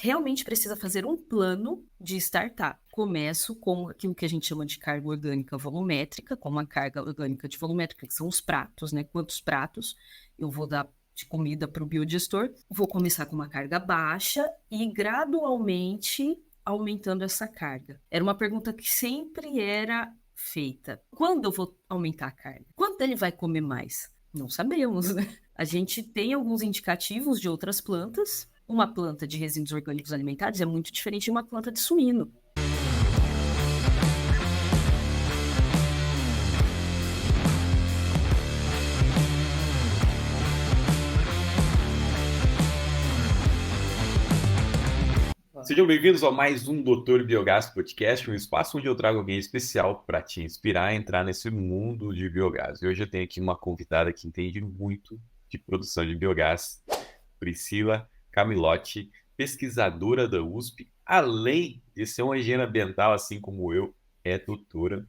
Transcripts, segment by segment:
realmente precisa fazer um plano de startup. Começo com aquilo que a gente chama de carga orgânica volumétrica, como a carga orgânica de volumétrica, que são os pratos, né? Quantos pratos eu vou dar de comida para o biodigestor. Vou começar com uma carga baixa e gradualmente aumentando essa carga. Era uma pergunta que sempre era feita. Quando eu vou aumentar a carga? Quando ele vai comer mais? Não sabemos, né? A gente tem alguns indicativos de outras plantas. Uma planta de resíduos orgânicos alimentares é muito diferente de uma planta de suíno. Sejam bem-vindos a mais um Doutor Biogás Podcast, um espaço onde eu trago alguém especial para te inspirar a entrar nesse mundo de biogás. E hoje eu tenho aqui uma convidada que entende muito de produção de biogás, Priscila Camilotti, pesquisadora da USP, além de ser uma engenheira ambiental, assim como eu, é doutora.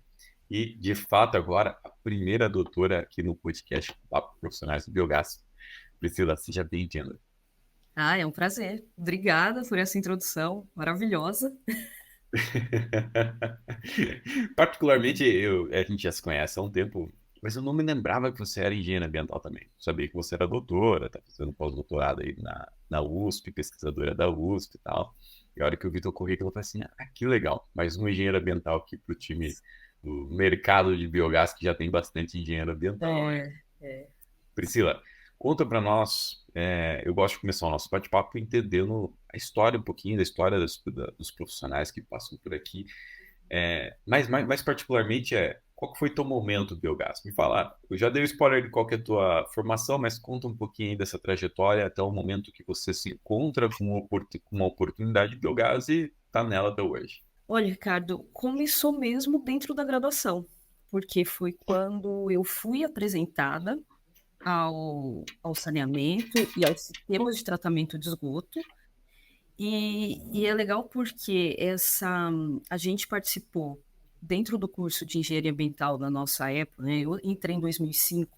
E, de fato, agora a primeira doutora aqui no podcast Papo Profissionais do Biogás. Priscila, seja bem-vinda. É um prazer. Obrigada por essa introdução maravilhosa. Particularmente, a gente já se conhece há um tempo, mas eu não me lembrava que você era engenheira ambiental também. Sabia que você era doutora, tá fazendo pós-doutorado aí na USP, pesquisadora da USP e tal. E a hora que eu vi teu currículo, eu falei assim, que legal, mais um engenheiro ambiental aqui pro time do mercado de biogás, que já tem bastante engenheiro ambiental. É. Priscila, conta para nós. Eu gosto de começar o nosso bate-papo entendendo a história um pouquinho da história dos profissionais que passam por aqui. Mas mais particularmente, qual que foi teu momento biogás? Me fala, eu já dei o spoiler de qual que é a tua formação, mas conta um pouquinho aí dessa trajetória até o momento que você se encontra com uma oportunidade de biogás e está nela até hoje. Olha, Ricardo, começou mesmo dentro da graduação, porque foi quando eu fui apresentada ao saneamento e aos sistemas de tratamento de esgoto. E é legal porque a gente participou dentro do curso de engenharia ambiental da nossa época, né? Eu entrei em 2005,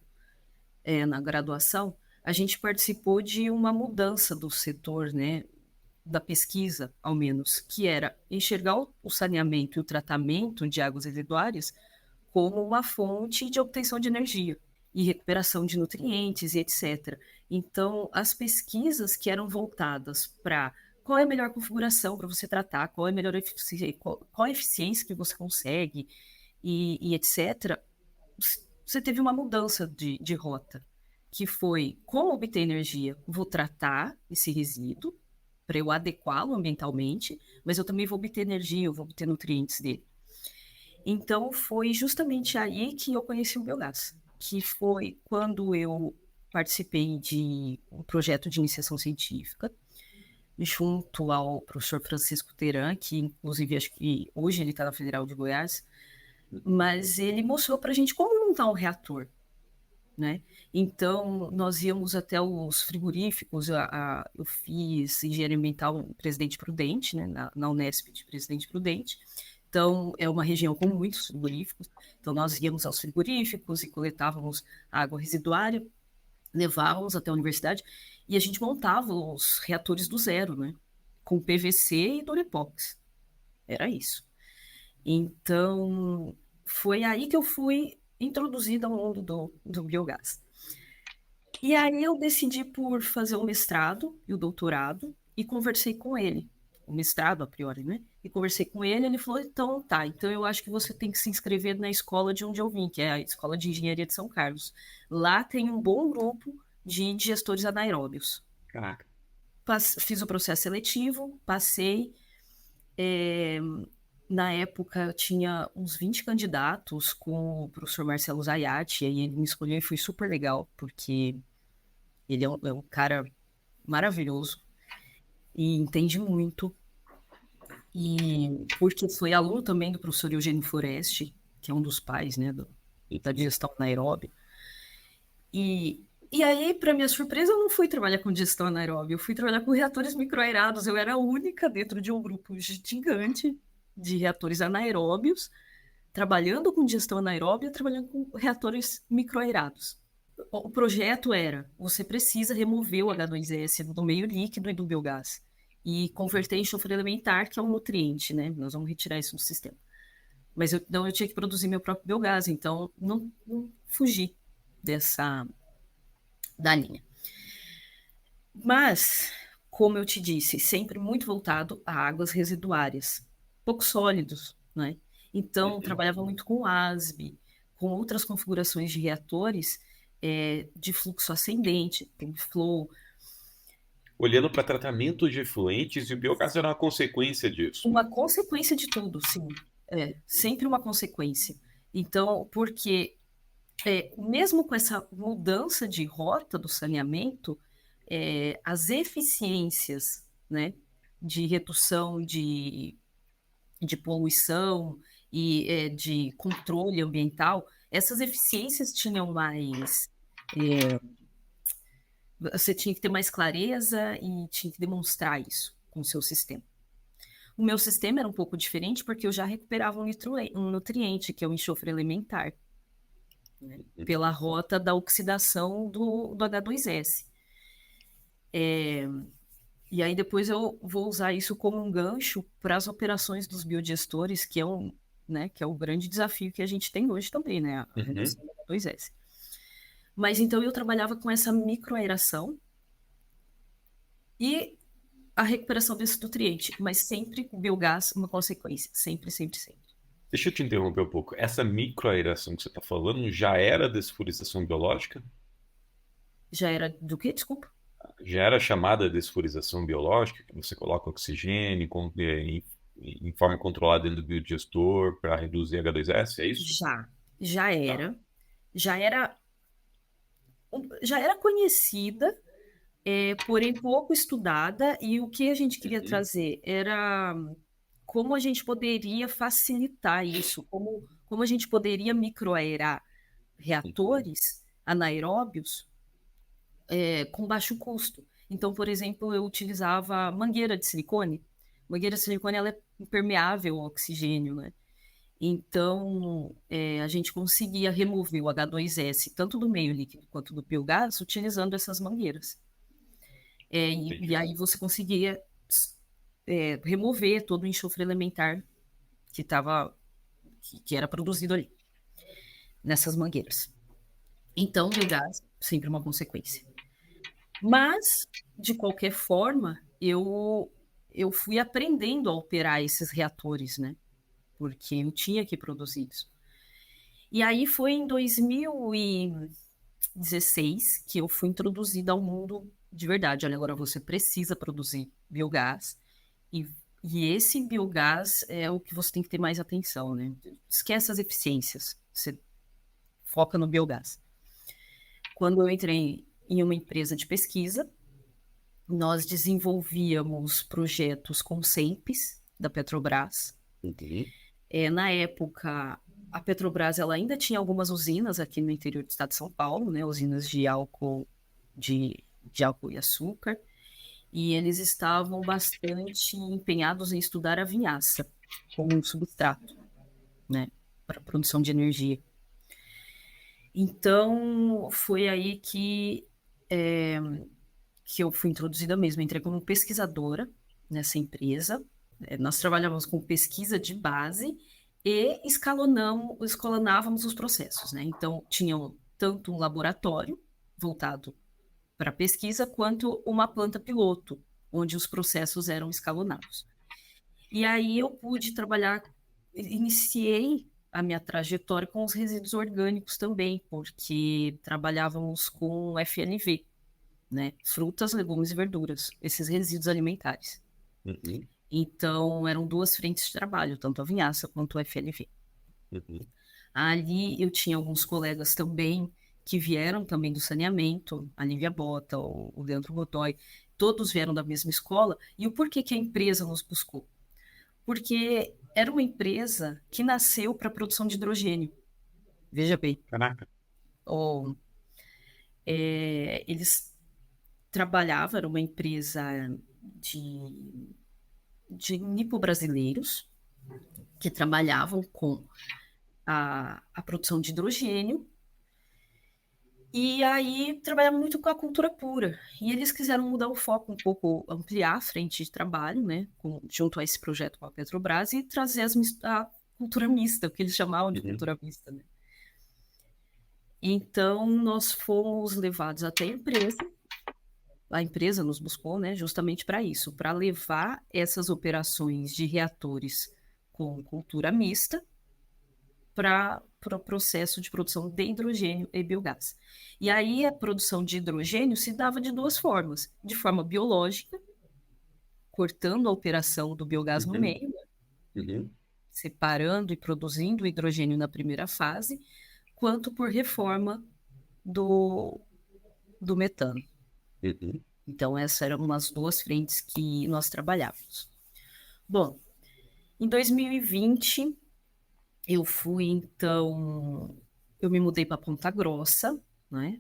na graduação. A gente participou de uma mudança do setor, né? Da pesquisa, ao menos, que era enxergar o saneamento e o tratamento de águas residuárias como uma fonte de obtenção de energia e recuperação de nutrientes e etc. Então, as pesquisas que eram voltadas para qual é a melhor configuração para você tratar, qual é a melhor eficiência, qual a eficiência que você consegue e etc., você teve uma mudança de rota, que foi como obter energia, vou tratar esse resíduo para eu adequá-lo ambientalmente, mas eu também vou obter energia, eu vou obter nutrientes dele. Então, foi justamente aí que eu conheci o biogás, que foi quando eu participei de um projeto de iniciação científica, junto ao professor Francisco Teran, que inclusive acho que hoje ele está na Federal de Goiás, mas ele mostrou para a gente como montar um reator, né? Então, nós íamos até os frigoríficos, eu fiz engenharia ambiental em Presidente Prudente, né, na Unesp de Presidente Prudente. Então, é uma região com muitos frigoríficos. Então, nós íamos aos frigoríficos e coletávamos água residuária, levávamos até a universidade e a gente montava os reatores do zero, né? Com PVC e Durepox. Era isso. Então, foi aí que eu fui introduzida ao mundo do biogás. E aí eu decidi por fazer o mestrado e o doutorado e conversei com ele. O mestrado, a priori, né? E conversei com ele, ele falou, então tá, então eu acho que você tem que se inscrever na escola de onde eu vim, que é a Escola de Engenharia de São Carlos. Lá tem um bom grupo de digestores anaeróbios. Caraca. Fiz o processo seletivo, passei. Na época, tinha uns 20 candidatos com o professor Marcelo Zayat, e aí ele me escolheu e foi super legal, porque ele é um cara maravilhoso e entende muito. E porque foi aluno também do professor Eugênio Foresti, que é um dos pais, né, da digestão anaeróbia. E aí, para minha surpresa, eu não fui trabalhar com digestão anaeróbia, eu fui trabalhar com reatores microaerados. Eu era a única dentro de um grupo gigante de reatores anaeróbios, trabalhando com digestão anaeróbia, trabalhando com reatores microaerados. O projeto era, você precisa remover o H2S do meio líquido e do biogás. e converter em enxofre elementar, que é um nutriente, né? Nós vamos retirar isso do sistema. Mas então eu tinha que produzir meu próprio biogás, então não fugi da linha. Mas, como eu te disse, sempre muito voltado a águas residuárias, pouco sólidos, né? Então, trabalhava muito com ASB, com outras configurações de reatores de fluxo ascendente, tem flow. Olhando para tratamento de efluentes, e o biogás era uma consequência disso. Uma consequência de tudo, sim. Sempre uma consequência. Então, porque mesmo com essa mudança de rota do saneamento, as eficiências, né, de redução de poluição e de controle ambiental, essas eficiências tinham mais. Você tinha que ter mais clareza e tinha que demonstrar isso com o seu sistema. O meu sistema era um pouco diferente porque eu já recuperava um nutriente, que é o enxofre elementar, né, pela rota da oxidação do H2S. E aí depois eu vou usar isso como um gancho para as operações dos biodigestores, que é o grande desafio que a gente tem hoje também, né? A redução do H2S. Mas então eu trabalhava com essa microaeração e a recuperação desse nutriente, mas sempre o biogás uma consequência, sempre, sempre, sempre. Deixa eu te interromper um pouco. Essa microaeração que você está falando já era desflorização biológica? Já era do quê? Desculpa. Já era chamada desflorização biológica, que você coloca oxigênio em forma controlada dentro do biodigestor para reduzir H2S, é isso? Já era. Já era, já era conhecida, porém pouco estudada, e o que a gente queria trazer era como a gente poderia facilitar isso, como a gente poderia microaerar reatores anaeróbios com baixo custo. Então, por exemplo, eu utilizava mangueira de silicone. Mangueira de silicone ela é impermeável ao oxigênio, né? Então, a gente conseguia remover o H2S tanto do meio líquido quanto do biogás utilizando essas mangueiras. E aí você conseguia remover todo o enxofre elementar que era produzido ali, nessas mangueiras. Então, o biogás sempre uma consequência. Mas, de qualquer forma, eu fui aprendendo a operar esses reatores, né? Porque eu tinha que produzir isso. E aí foi em 2016 que eu fui introduzida ao mundo de verdade. Olha, agora você precisa produzir biogás e esse biogás é o que você tem que ter mais atenção, né? Esquece as eficiências, você foca no biogás. Quando eu entrei em uma empresa de pesquisa, nós desenvolvíamos projetos com SEMPs da Petrobras. Na época, a Petrobras ela ainda tinha algumas usinas aqui no interior do estado de São Paulo, né? Usinas de álcool, de álcool e açúcar. E eles estavam bastante empenhados em estudar a vinhaça como um substrato, né, para a produção de energia. Então, foi aí que eu fui introduzida mesmo. Entrei como pesquisadora nessa empresa. Nós trabalhávamos com pesquisa de base e escalonávamos os processos, né? Então, tinham tanto um laboratório voltado para pesquisa, quanto uma planta piloto, onde os processos eram escalonados. E aí eu pude trabalhar, iniciei a minha trajetória com os resíduos orgânicos também, porque trabalhávamos com FLV, né? Frutas, legumes e verduras, esses resíduos alimentares. Então, eram duas frentes de trabalho, tanto a vinhaça quanto o FLV. Ali eu tinha alguns colegas também que vieram também do saneamento, a Lívia Bota, o Leandro Godoy, todos vieram da mesma escola. E o porquê que a empresa nos buscou? Porque era uma empresa que nasceu para a produção de hidrogênio. Veja bem. Caraca. Eles trabalhavam, era uma empresa de nipo-brasileiros que trabalhavam com a produção de hidrogênio E aí trabalhava muito com a cultura pura. E eles quiseram mudar o foco um pouco, ampliar a frente de trabalho, né, junto a esse projeto com a Petrobras e trazer a cultura mista, o que eles chamavam de Uhum. cultura mista, né? Então nós fomos levados até a empresa nos buscou, né, justamente para isso, para levar essas operações de reatores com cultura mista para o processo de produção de hidrogênio e biogás. E aí a produção de hidrogênio se dava de duas formas: de forma biológica, cortando a operação do biogás no Uhum. meio, Uhum. separando e produzindo o hidrogênio na primeira fase, quanto por reforma do, do metano. Uhum. Então, essas eram as duas frentes que nós trabalhávamos. Bom, em 2020, eu me mudei para Ponta Grossa, né?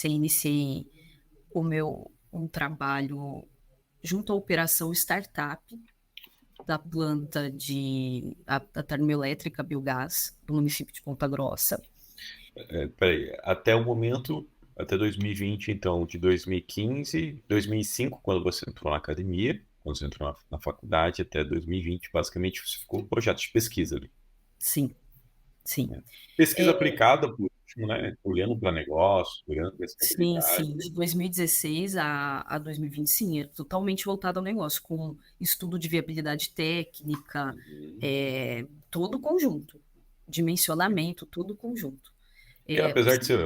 Iniciei um trabalho junto à operação startup da planta da termoelétrica Biogás do município de Ponta Grossa. Peraí, até o momento, até 2020, então, de 2015, 2005, quando você entrou na academia, quando você entrou na faculdade, até 2020, basicamente, você ficou um projeto de pesquisa ali, Sim, sim. né? Pesquisa É, aplicada, por último, né? Olhando para negócio, olhando para sim, estabilidade. sim. De 2016 a 2020, sim, é totalmente voltado ao negócio, com estudo de viabilidade técnica, Uhum. todo o conjunto, dimensionamento, todo o conjunto. Que É, apesar de ser,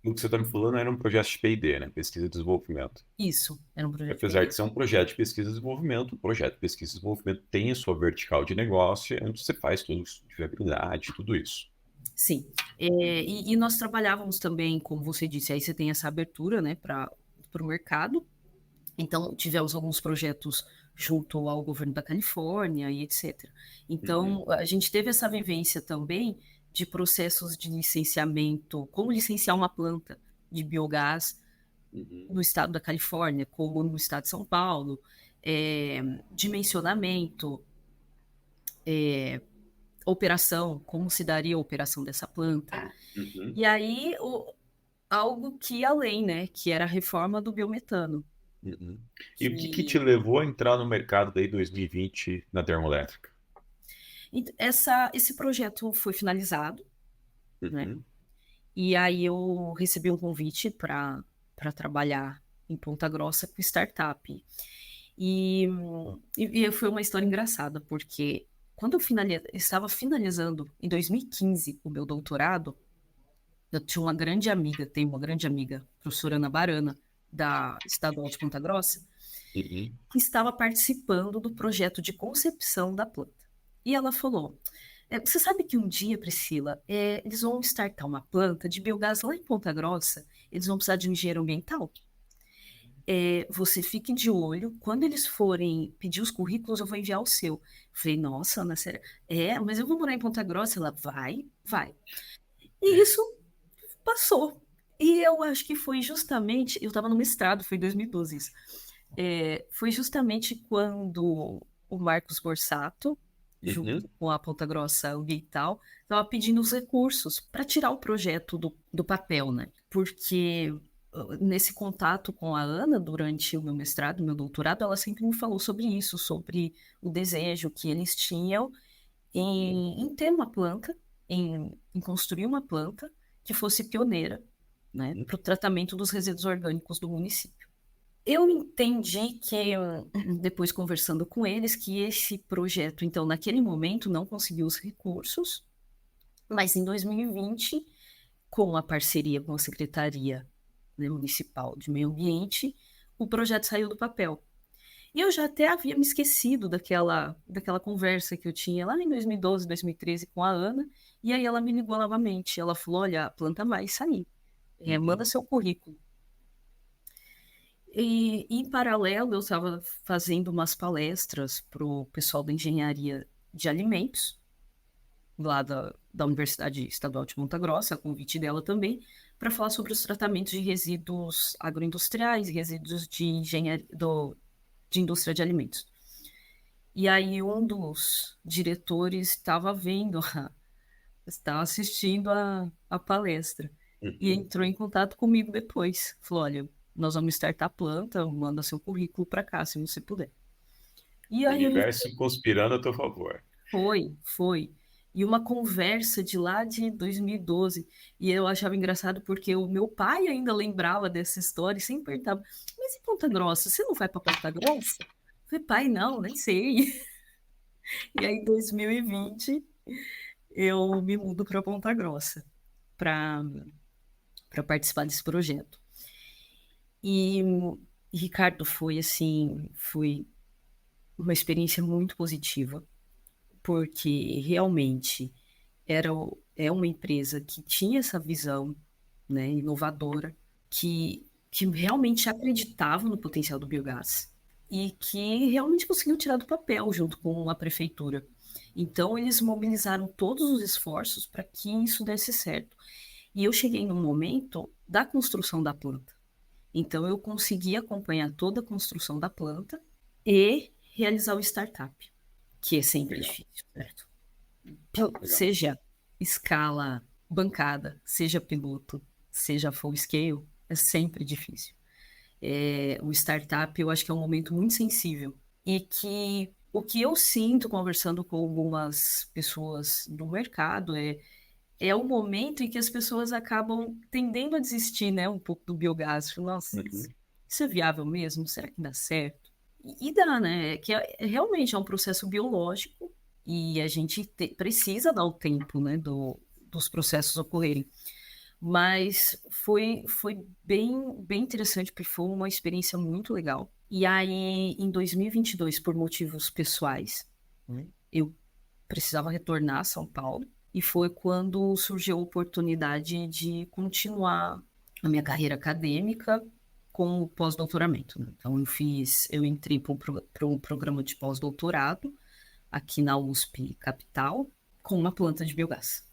o que você está me falando, era um projeto de P&D, né? Pesquisa e desenvolvimento. isso, era um projeto de Apesar PD. de ser um projeto de pesquisa e desenvolvimento, o projeto de pesquisa e desenvolvimento tem a sua vertical de negócio, onde você faz tudo isso, de viabilidade, tudo isso. Sim. E nós trabalhávamos também, como você disse, aí você tem essa abertura, né, para o mercado. Então, tivemos alguns projetos junto ao governo da Califórnia e etc. Uhum. Então, a gente teve essa vivência também de processos de licenciamento, como licenciar uma planta de biogás Uhum. no estado da Califórnia, como no estado de São Paulo, é, dimensionamento, operação, como se daria a operação dessa planta. Uhum. E aí, algo que ia além, né, que era a reforma do biometano, Uhum. E o que te que levou a entrar no mercado daí 2020 na termoelétrica? esse projeto foi finalizado, né? Uhum. E aí eu recebi um convite para trabalhar em Ponta Grossa com startup. E foi uma história engraçada, porque quando estava finalizando em 2015 o meu doutorado, eu tinha uma grande amiga, tenho uma grande amiga, professora Ana Barana, da Estadual de Ponta Grossa, Uhum. que estava participando do projeto de concepção da planta. E ela falou: você sabe que um dia, Priscila, eles vão startar uma planta de biogás lá em Ponta Grossa, eles vão precisar de um engenheiro ambiental. Você fique de olho, quando eles forem pedir os currículos, eu vou enviar o seu. Eu falei: nossa, Ana, sério? Mas eu vou morar em Ponta Grossa. Ela: vai, vai. E isso passou. E eu acho que foi justamente, eu estava no mestrado, foi em 2012 isso. Foi justamente quando o Marcos Borsato, junto Uhum. com a Ponta Grossa Ambiental, estava pedindo os recursos para tirar o projeto do papel, né? Porque nesse contato com a Ana, durante o meu mestrado, meu doutorado, ela sempre me falou sobre isso, sobre o desejo que eles tinham em ter uma planta, em construir uma planta que fosse pioneira, né, Uhum. para o tratamento dos resíduos orgânicos do município. Eu entendi que, depois conversando com eles, que esse projeto, então, naquele momento, não conseguiu os recursos, mas em 2020, com a parceria com a Secretaria, né, Municipal de Meio Ambiente, o projeto saiu do papel. E eu já até havia me esquecido daquela conversa que eu tinha lá em 2012, 2013 com a Ana, e aí ela me ligou novamente. Ela falou: olha, a planta vai sair, manda Uhum. seu currículo. E em paralelo, eu estava fazendo umas palestras para o pessoal da engenharia de alimentos, lá da Universidade Estadual de Ponta Grossa, a convite dela também, para falar sobre os tratamentos de resíduos agroindustriais e resíduos de engenharia, de indústria de alimentos. E aí um dos diretores estava vendo, estava assistindo a palestra. e Uhum. entrou em contato comigo depois. Falou, olha, nós vamos startar a planta, manda seu currículo para cá, se você puder. E O aí eu universo conspirando a teu favor. foi. E uma conversa de lá de 2012. E eu achava engraçado porque o meu pai ainda lembrava dessa história e sempre perguntava: Mas em Ponta Grossa, você não vai para Ponta Grossa? Eu falei, pai, não, nem sei. E aí, em 2020, eu me mudo para Ponta Grossa para participar desse projeto. E, Ricardo, foi assim, foi uma experiência muito positiva, porque realmente é uma empresa que tinha essa visão, né, inovadora, que realmente acreditava no potencial do biogás e que realmente conseguiu tirar do papel junto com a prefeitura. Então, eles mobilizaram todos os esforços para que isso desse certo. E eu cheguei no momento da construção da planta. Então, eu consegui acompanhar toda a construção da planta e realizar o startup, que é sempre Legal, difícil, certo? legal. Seja escala bancada, seja piloto, seja full scale, é sempre difícil. O startup eu acho que é um momento muito sensível e que o que eu sinto conversando com algumas pessoas do mercado é o momento em que as pessoas acabam tendendo a desistir, né, um pouco do biogás. Nossa, Uhum. isso é viável mesmo? Será que dá certo? E dá, né? Que realmente é um processo biológico e a gente precisa dar o tempo, né, dos processos ocorrerem. Mas foi bem interessante, porque foi uma experiência muito legal. E aí, em 2022, por motivos pessoais, eu precisava retornar a São Paulo. E foi quando surgiu a oportunidade de continuar a minha carreira acadêmica com o pós-doutoramento, né? Então, eu entrei para um programa de pós-doutorado aqui na USP Capital com uma planta de biogás.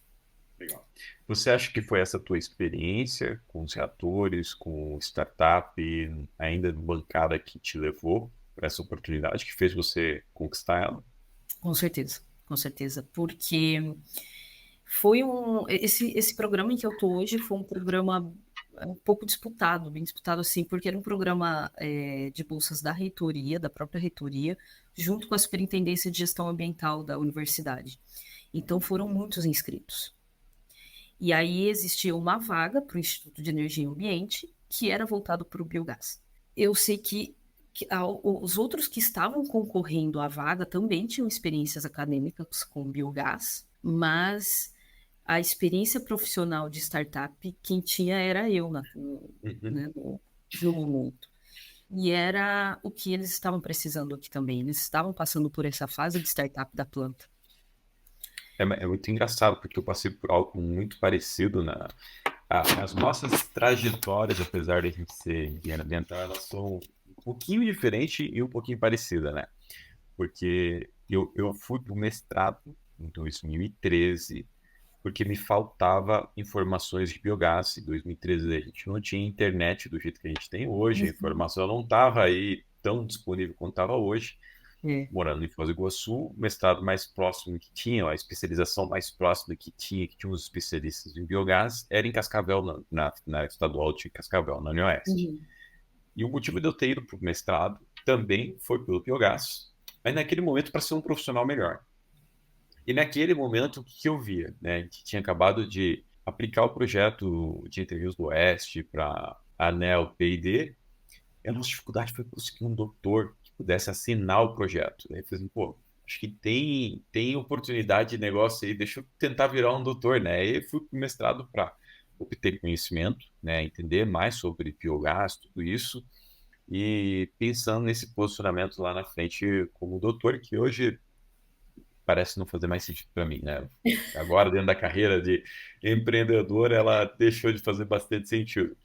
Legal. Você acha que foi essa tua experiência com os reatores, com startup, ainda bancada que te levou para essa oportunidade, que fez você conquistar ela? Com certeza, porque esse programa em que eu estou hoje foi um programa um pouco disputado, bem disputado assim, porque era um programa de bolsas da reitoria, da própria reitoria, junto com a Superintendência de Gestão Ambiental da universidade. Então foram muitos inscritos. E aí existia uma vaga para o Instituto de Energia e Ambiente, que era voltado para o biogás. Eu sei que os outros que estavam concorrendo à vaga também tinham experiências acadêmicas com biogás, mas a experiência profissional de startup, quem tinha era eu, Uhum. né, no momento. E era o que eles estavam precisando aqui também. Eles estavam passando por essa fase de startup da planta. É muito engraçado, porque eu passei por algo muito parecido as nossas trajetórias, apesar de a gente ser engenheiro ambiental, elas são um pouquinho diferentes e um pouquinho parecidas, né? Porque eu fui para o mestrado em 2013, porque me faltava informações de biogás. Em 2013 a gente não tinha internet do jeito que a gente tem hoje, a Uhum. informação não estava aí tão disponível quanto estava hoje. É. Morando em Foz do Iguaçu, o mestrado mais próximo que tinha, a especialização mais próxima que tinha uns especialistas em biogás, era em Cascavel, na estadual de Cascavel, na Unioeste. Uhum. E o motivo de eu ter ido para o mestrado também foi pelo biogás, mas naquele momento para ser um profissional melhor. E naquele momento, o que eu via? Né? A gente tinha acabado de aplicar o projeto de Entre Rios do Oeste para a ANEEL P&D, e a nossa dificuldade foi conseguir um doutor que pudesse assinar o projeto. Aí eu falei assim, pô, acho que tem oportunidade de negócio aí, deixa eu tentar virar um doutor, né? Aí eu fui para o mestrado para obter conhecimento, né? Entender mais sobre biogás, tudo isso, e pensando nesse posicionamento lá na frente como doutor, que hoje parece não fazer mais sentido para mim, né? Agora, dentro da carreira de empreendedor, ela deixou de fazer bastante sentido,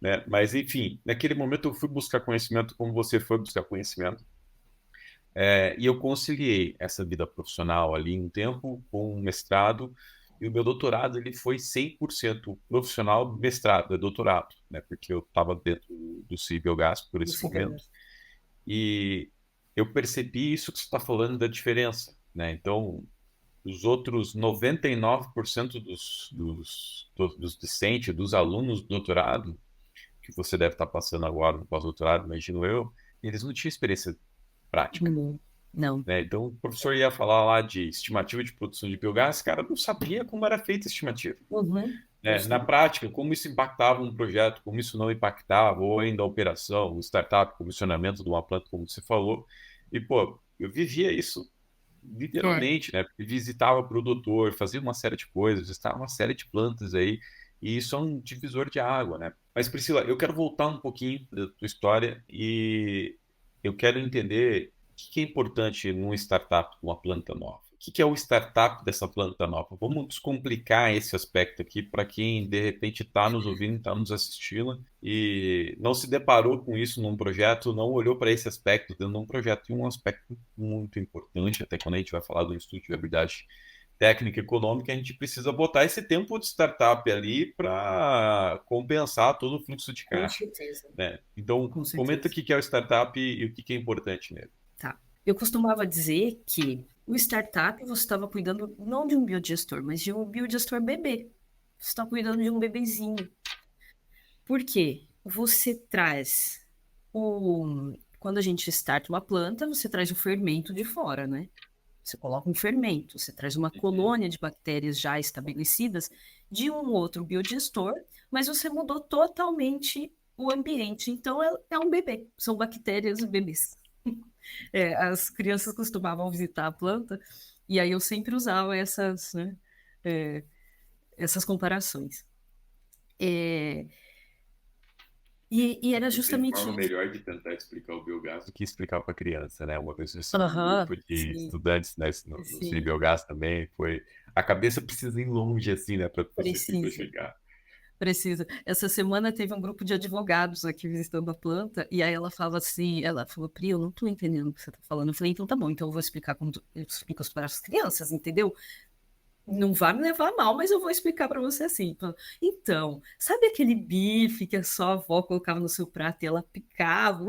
né? Mas, enfim, naquele momento eu fui buscar conhecimento como você foi buscar conhecimento. E eu conciliei essa vida profissional ali um tempo com um mestrado, e o meu doutorado ele foi 100% profissional, mestrado, doutorado, né? Porque eu estava dentro do Cibiogás por Do esse momento. Cibergás. E eu percebi isso que você está falando da diferença, né? Então, os outros 99% dos discentes, dos alunos do doutorado, que você deve estar passando agora no pós-doutorado, imagino eu, eles não tinham experiência prática. Não. Não. Né? Então, o professor ia falar lá de estimativa de produção de biogás, cara, não sabia como era feita a estimativa. Uhum. Né? Na prática, como isso impactava um projeto, como isso não impactava, ou ainda a operação, o startup, o comissionamento de uma planta, como você falou. E, pô, eu vivia isso É. literalmente, né? Porque visitava o produtor, fazia uma série de coisas, visitava uma série de plantas aí, e isso é um divisor de água, né? Mas, Priscila, eu quero voltar um pouquinho da tua história e eu quero entender o que é importante numa startup com uma planta nova. O que é o startup dessa planta nova? Vamos descomplicar esse aspecto aqui para quem de repente está nos ouvindo, está nos assistindo e não se deparou com isso num projeto, não olhou para esse aspecto dentro de um projeto. E um aspecto muito importante, até quando a gente vai falar do Instituto de Viabilidade Técnica e Econômica, a gente precisa botar esse tempo de startup ali para compensar todo o fluxo de Com caixa. certeza. Né? Então, Com comenta o certeza. que é o startup e o que é importante nele. Tá. Eu costumava dizer que o startup você estava cuidando não de um biodigestor, mas de um biodigestor bebê. Você está cuidando de um bebezinho. Por quê? Você traz o... Quando a gente starta uma planta, você traz o fermento de fora, né? Você coloca um fermento, você traz uma colônia de bactérias já estabelecidas de um outro biodigestor, mas você mudou totalmente o ambiente. Então é um bebê, são bactérias bebês. É, as crianças costumavam visitar a planta e aí eu sempre usava essas, né, é, essas comparações. É, e era Não tem justamente forma isso. melhor de tentar explicar o biogás do que explicar para criança, né? Uma vez eu recebi um Aham, grupo de sim, estudantes, né, no Cine sim, Biogás também, foi... A cabeça precisa ir longe, assim, né, para conseguir para precisa. chegar. Precisa. Essa semana teve um grupo de advogados aqui visitando a planta, e aí ela fala assim, ela falou, Pri, eu não tô entendendo o que você tá falando. Eu falei, então tá bom, então eu vou explicar como eu explico para as crianças, entendeu? Não vai me levar a mal, mas eu vou explicar para você assim. Então, sabe aquele bife que a sua avó colocava no seu prato e ela picava?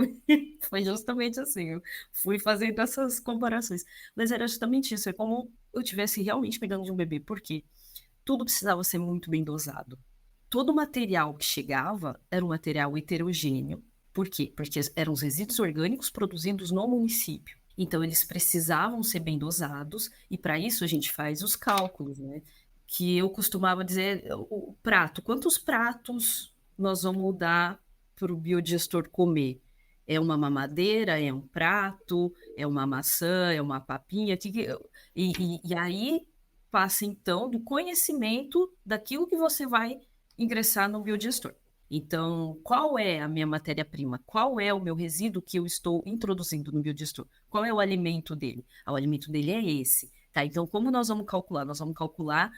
Foi justamente assim. Eu fui fazendo essas comparações. Mas era justamente isso. É como eu estivesse realmente pegando de um bebê. Por quê? Tudo precisava ser muito bem dosado. Todo o material que chegava era um material heterogêneo. Por quê? Porque eram os resíduos orgânicos produzidos no município. Então, eles precisavam ser bem dosados, e para isso a gente faz os cálculos, né? Que eu costumava dizer, o prato, quantos pratos nós vamos dar para o biodigestor comer? É uma mamadeira, é um prato, é uma maçã, é uma papinha? E aí passa, então, do conhecimento daquilo que você vai ingressar no biodigestor. Então, qual é a minha matéria-prima? Qual é o meu resíduo que eu estou introduzindo no biodigestor? Qual é o alimento dele? O alimento dele é esse. Tá? Então, como nós vamos calcular? Nós vamos calcular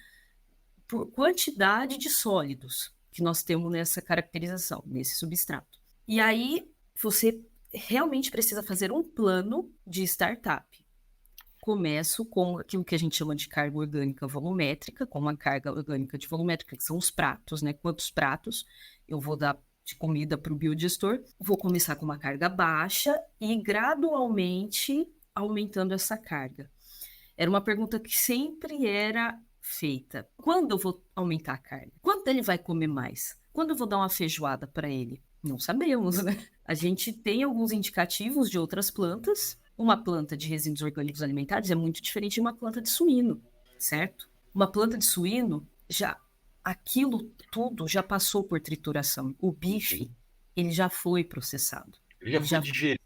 por quantidade de sólidos que nós temos nessa caracterização, nesse substrato. E aí, você realmente precisa fazer um plano de startup. Começo com aquilo que a gente chama de carga orgânica volumétrica, com uma carga orgânica de volumétrica, que são os pratos, né? Quantos pratos eu vou dar de comida para o biodigestor? Vou começar com uma carga baixa e gradualmente aumentando essa carga. Era uma pergunta que sempre era feita. Quando eu vou aumentar a carga? Quando ele vai comer mais? Quando eu vou dar uma feijoada para ele? Não sabemos, né? A gente tem alguns indicativos de outras plantas. Uma planta de resíduos orgânicos alimentares é muito diferente de uma planta de suíno, certo? Uma planta de suíno, já aquilo tudo já passou por trituração. O bife, ele já foi processado. Ele já Ele foi já digerido,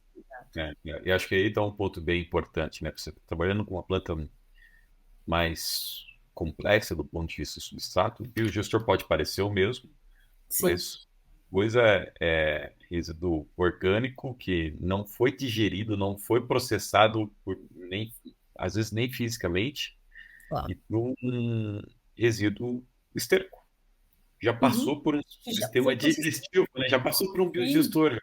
né? E acho que aí está um ponto bem importante, né? Você tá trabalhando com uma planta mais complexa do ponto de vista do substrato, e o gestor pode parecer o mesmo, sim. mas coisa é resíduo orgânico que não foi digerido, não foi processado nem, às vezes nem fisicamente, Ó. e para um resíduo esterco. Já Uhum. passou por um Já sistema foi processado. digestivo, né? Já passou por um Sim, biodigestor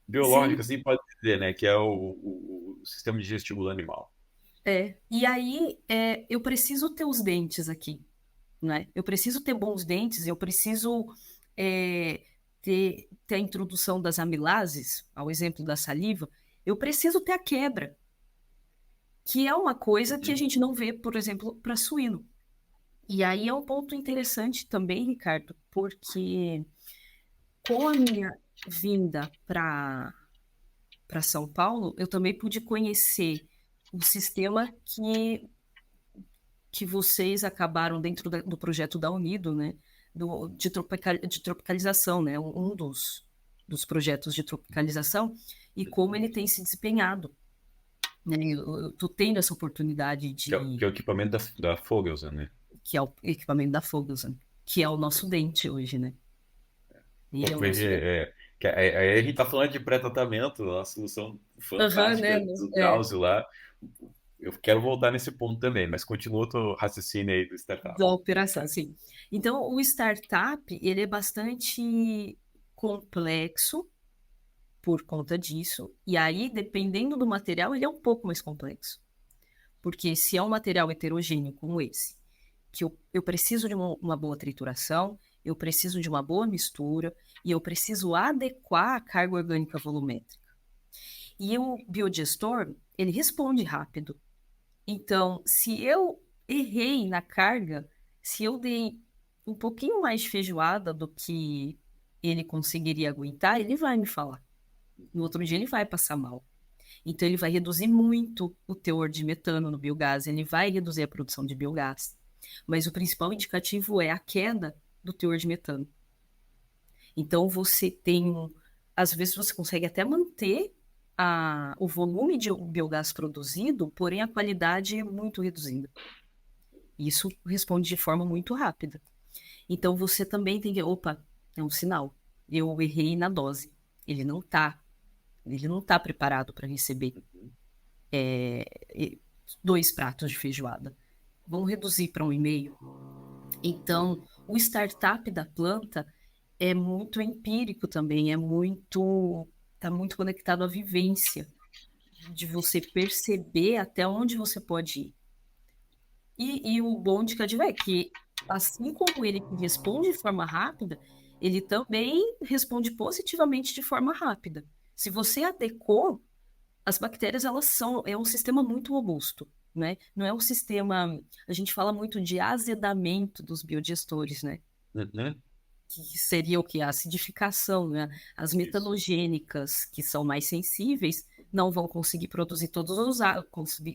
biológico, sim. assim pode dizer, né? Que é o sistema digestivo do animal. É. E aí, eu preciso ter os dentes aqui, né? Eu preciso ter bons dentes, eu preciso ter a introdução das amilases, ao exemplo da saliva, eu preciso ter a quebra, que é uma coisa que a gente não vê, por exemplo, para suíno. E aí é um ponto interessante também, Ricardo, porque com a minha vinda para São Paulo, eu também pude conhecer o sistema que vocês acabaram dentro do projeto da Unido, né? De tropicalização, né? Um dos projetos de tropicalização e como ele tem se desempenhado. Né? Eu tô tendo essa oportunidade Que é o equipamento da Fogelson, né? que é o equipamento da Fogelson, que é o nosso dente hoje, né? Ele é o nosso dente. Aí a gente tá falando de pré-tratamento, uma solução Aham, né? fantástica do Drauzio lá. Eu quero voltar nesse ponto também, mas continua o teu raciocínio aí do startup. Da operação, sim. Então, o startup, ele é bastante complexo por conta disso. E aí, dependendo do material, ele é um pouco mais complexo. Porque se é um material heterogêneo como esse, que eu preciso de uma boa trituração, eu preciso de uma boa mistura e eu preciso adequar a carga orgânica volumétrica. E o biodigestor, ele responde rápido. Então, se eu errei na carga, se eu dei um pouquinho mais de feijoada do que ele conseguiria aguentar, ele vai me falar. No outro dia ele vai passar mal. Então ele vai reduzir muito o teor de metano no biogás, ele vai reduzir a produção de biogás. Mas o principal indicativo é a queda do teor de metano. Então você tem, às vezes você consegue até manter o volume de biogás produzido, porém a qualidade é muito reduzida. Isso responde de forma muito rápida. Então você também tem que, opa, é um sinal. Eu errei na dose. Ele não tá preparado para receber 2 pratos de feijoada. Vamos reduzir para 1,5. Então, o startup da planta é muito empírico também, tá muito conectado à vivência de você perceber até onde você pode ir. E o bom de Cadillac é que, assim como ele responde de forma rápida, ele também responde positivamente de forma rápida. Se você adequou, as bactérias, é um sistema muito robusto, né? Não é um sistema, a gente fala muito de azedamento dos biodigestores, né? Uhum. Que seria o que? A acidificação, né? As metanogênicas, que são mais sensíveis, não vão conseguir produzir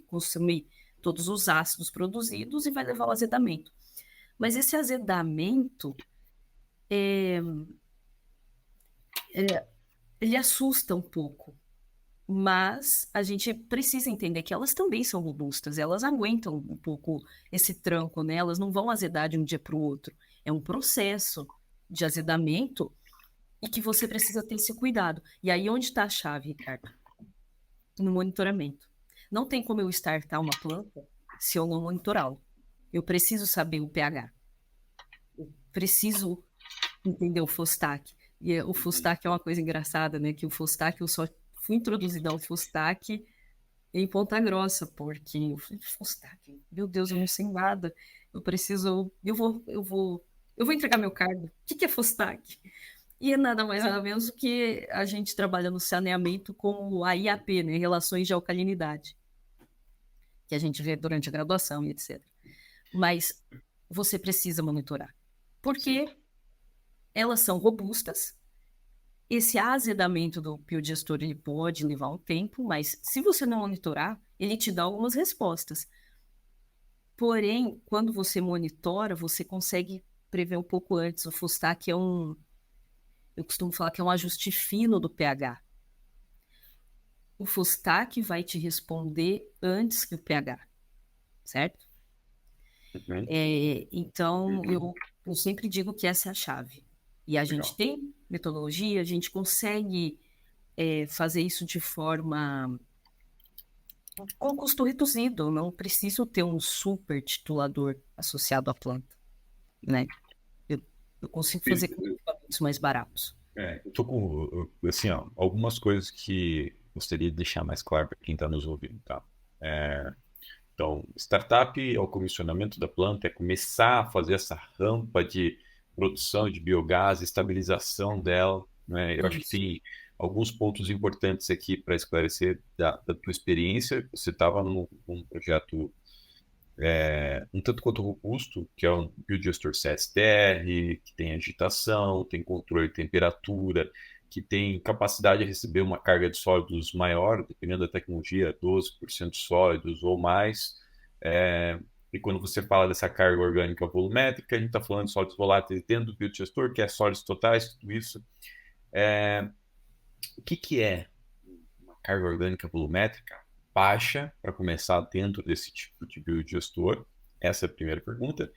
consumir todos os ácidos produzidos e vai levar ao azedamento. Mas esse azedamento, ele assusta um pouco. Mas a gente precisa entender que elas também são robustas, elas aguentam um pouco esse tranco, né? Elas não vão azedar de um dia para o outro. É um processo de azedamento e que você precisa ter esse cuidado. E aí, onde está a chave, Ricardo? No monitoramento. Não tem como eu startar uma planta se eu não monitorá-lo. Eu preciso saber o pH. Eu preciso entender o Fostak. E o Fostak é uma coisa engraçada, né? Que o Fostak, eu só fui introduzida ao Fostak em Ponta Grossa, porque eu falei, Fostak, meu Deus, eu não sei nada. Eu vou entregar meu cargo. O que é Fostak? E é nada mais nada menos do que a gente trabalha no saneamento com a IAP, né? Relações de alcalinidade, que a gente vê durante a graduação e etc. Mas você precisa monitorar, porque elas são robustas. Esse azedamento do biodigestor ele pode levar um tempo, mas se você não monitorar, ele te dá algumas respostas. Porém, quando você monitora, você consegue prever um pouco antes. O Fostak eu costumo falar que é um ajuste fino do pH. O Fostak vai te responder antes que o pH, certo? Uhum. Então, eu sempre digo que essa é a chave. E a gente tem metodologia, a gente consegue fazer isso de forma com custo reduzido. Eu não preciso ter um super titulador associado à planta, né? Eu consigo fazer com equipamentos mais baratos. Eu tô com, assim, ó, algumas coisas que gostaria de deixar mais claro para quem está nos ouvindo, tá? Então, startup é o comissionamento da planta, é começar a fazer essa rampa de produção de biogás, estabilização dela, né? Eu acho que tem alguns pontos importantes aqui para esclarecer da tua experiência. Você estava num projeto um tanto quanto robusto, que é um Biodigestor CSTR, que tem agitação, tem controle de temperatura, que tem capacidade de receber uma carga de sólidos maior, dependendo da tecnologia, 12% sólidos ou mais. E quando você fala dessa carga orgânica volumétrica, a gente está falando de sólidos voláteis dentro do biodigestor, que é sólidos totais, tudo isso. O que é uma carga orgânica volumétrica? Baixa, para começar, dentro desse tipo de biodigestor? Essa é a primeira pergunta.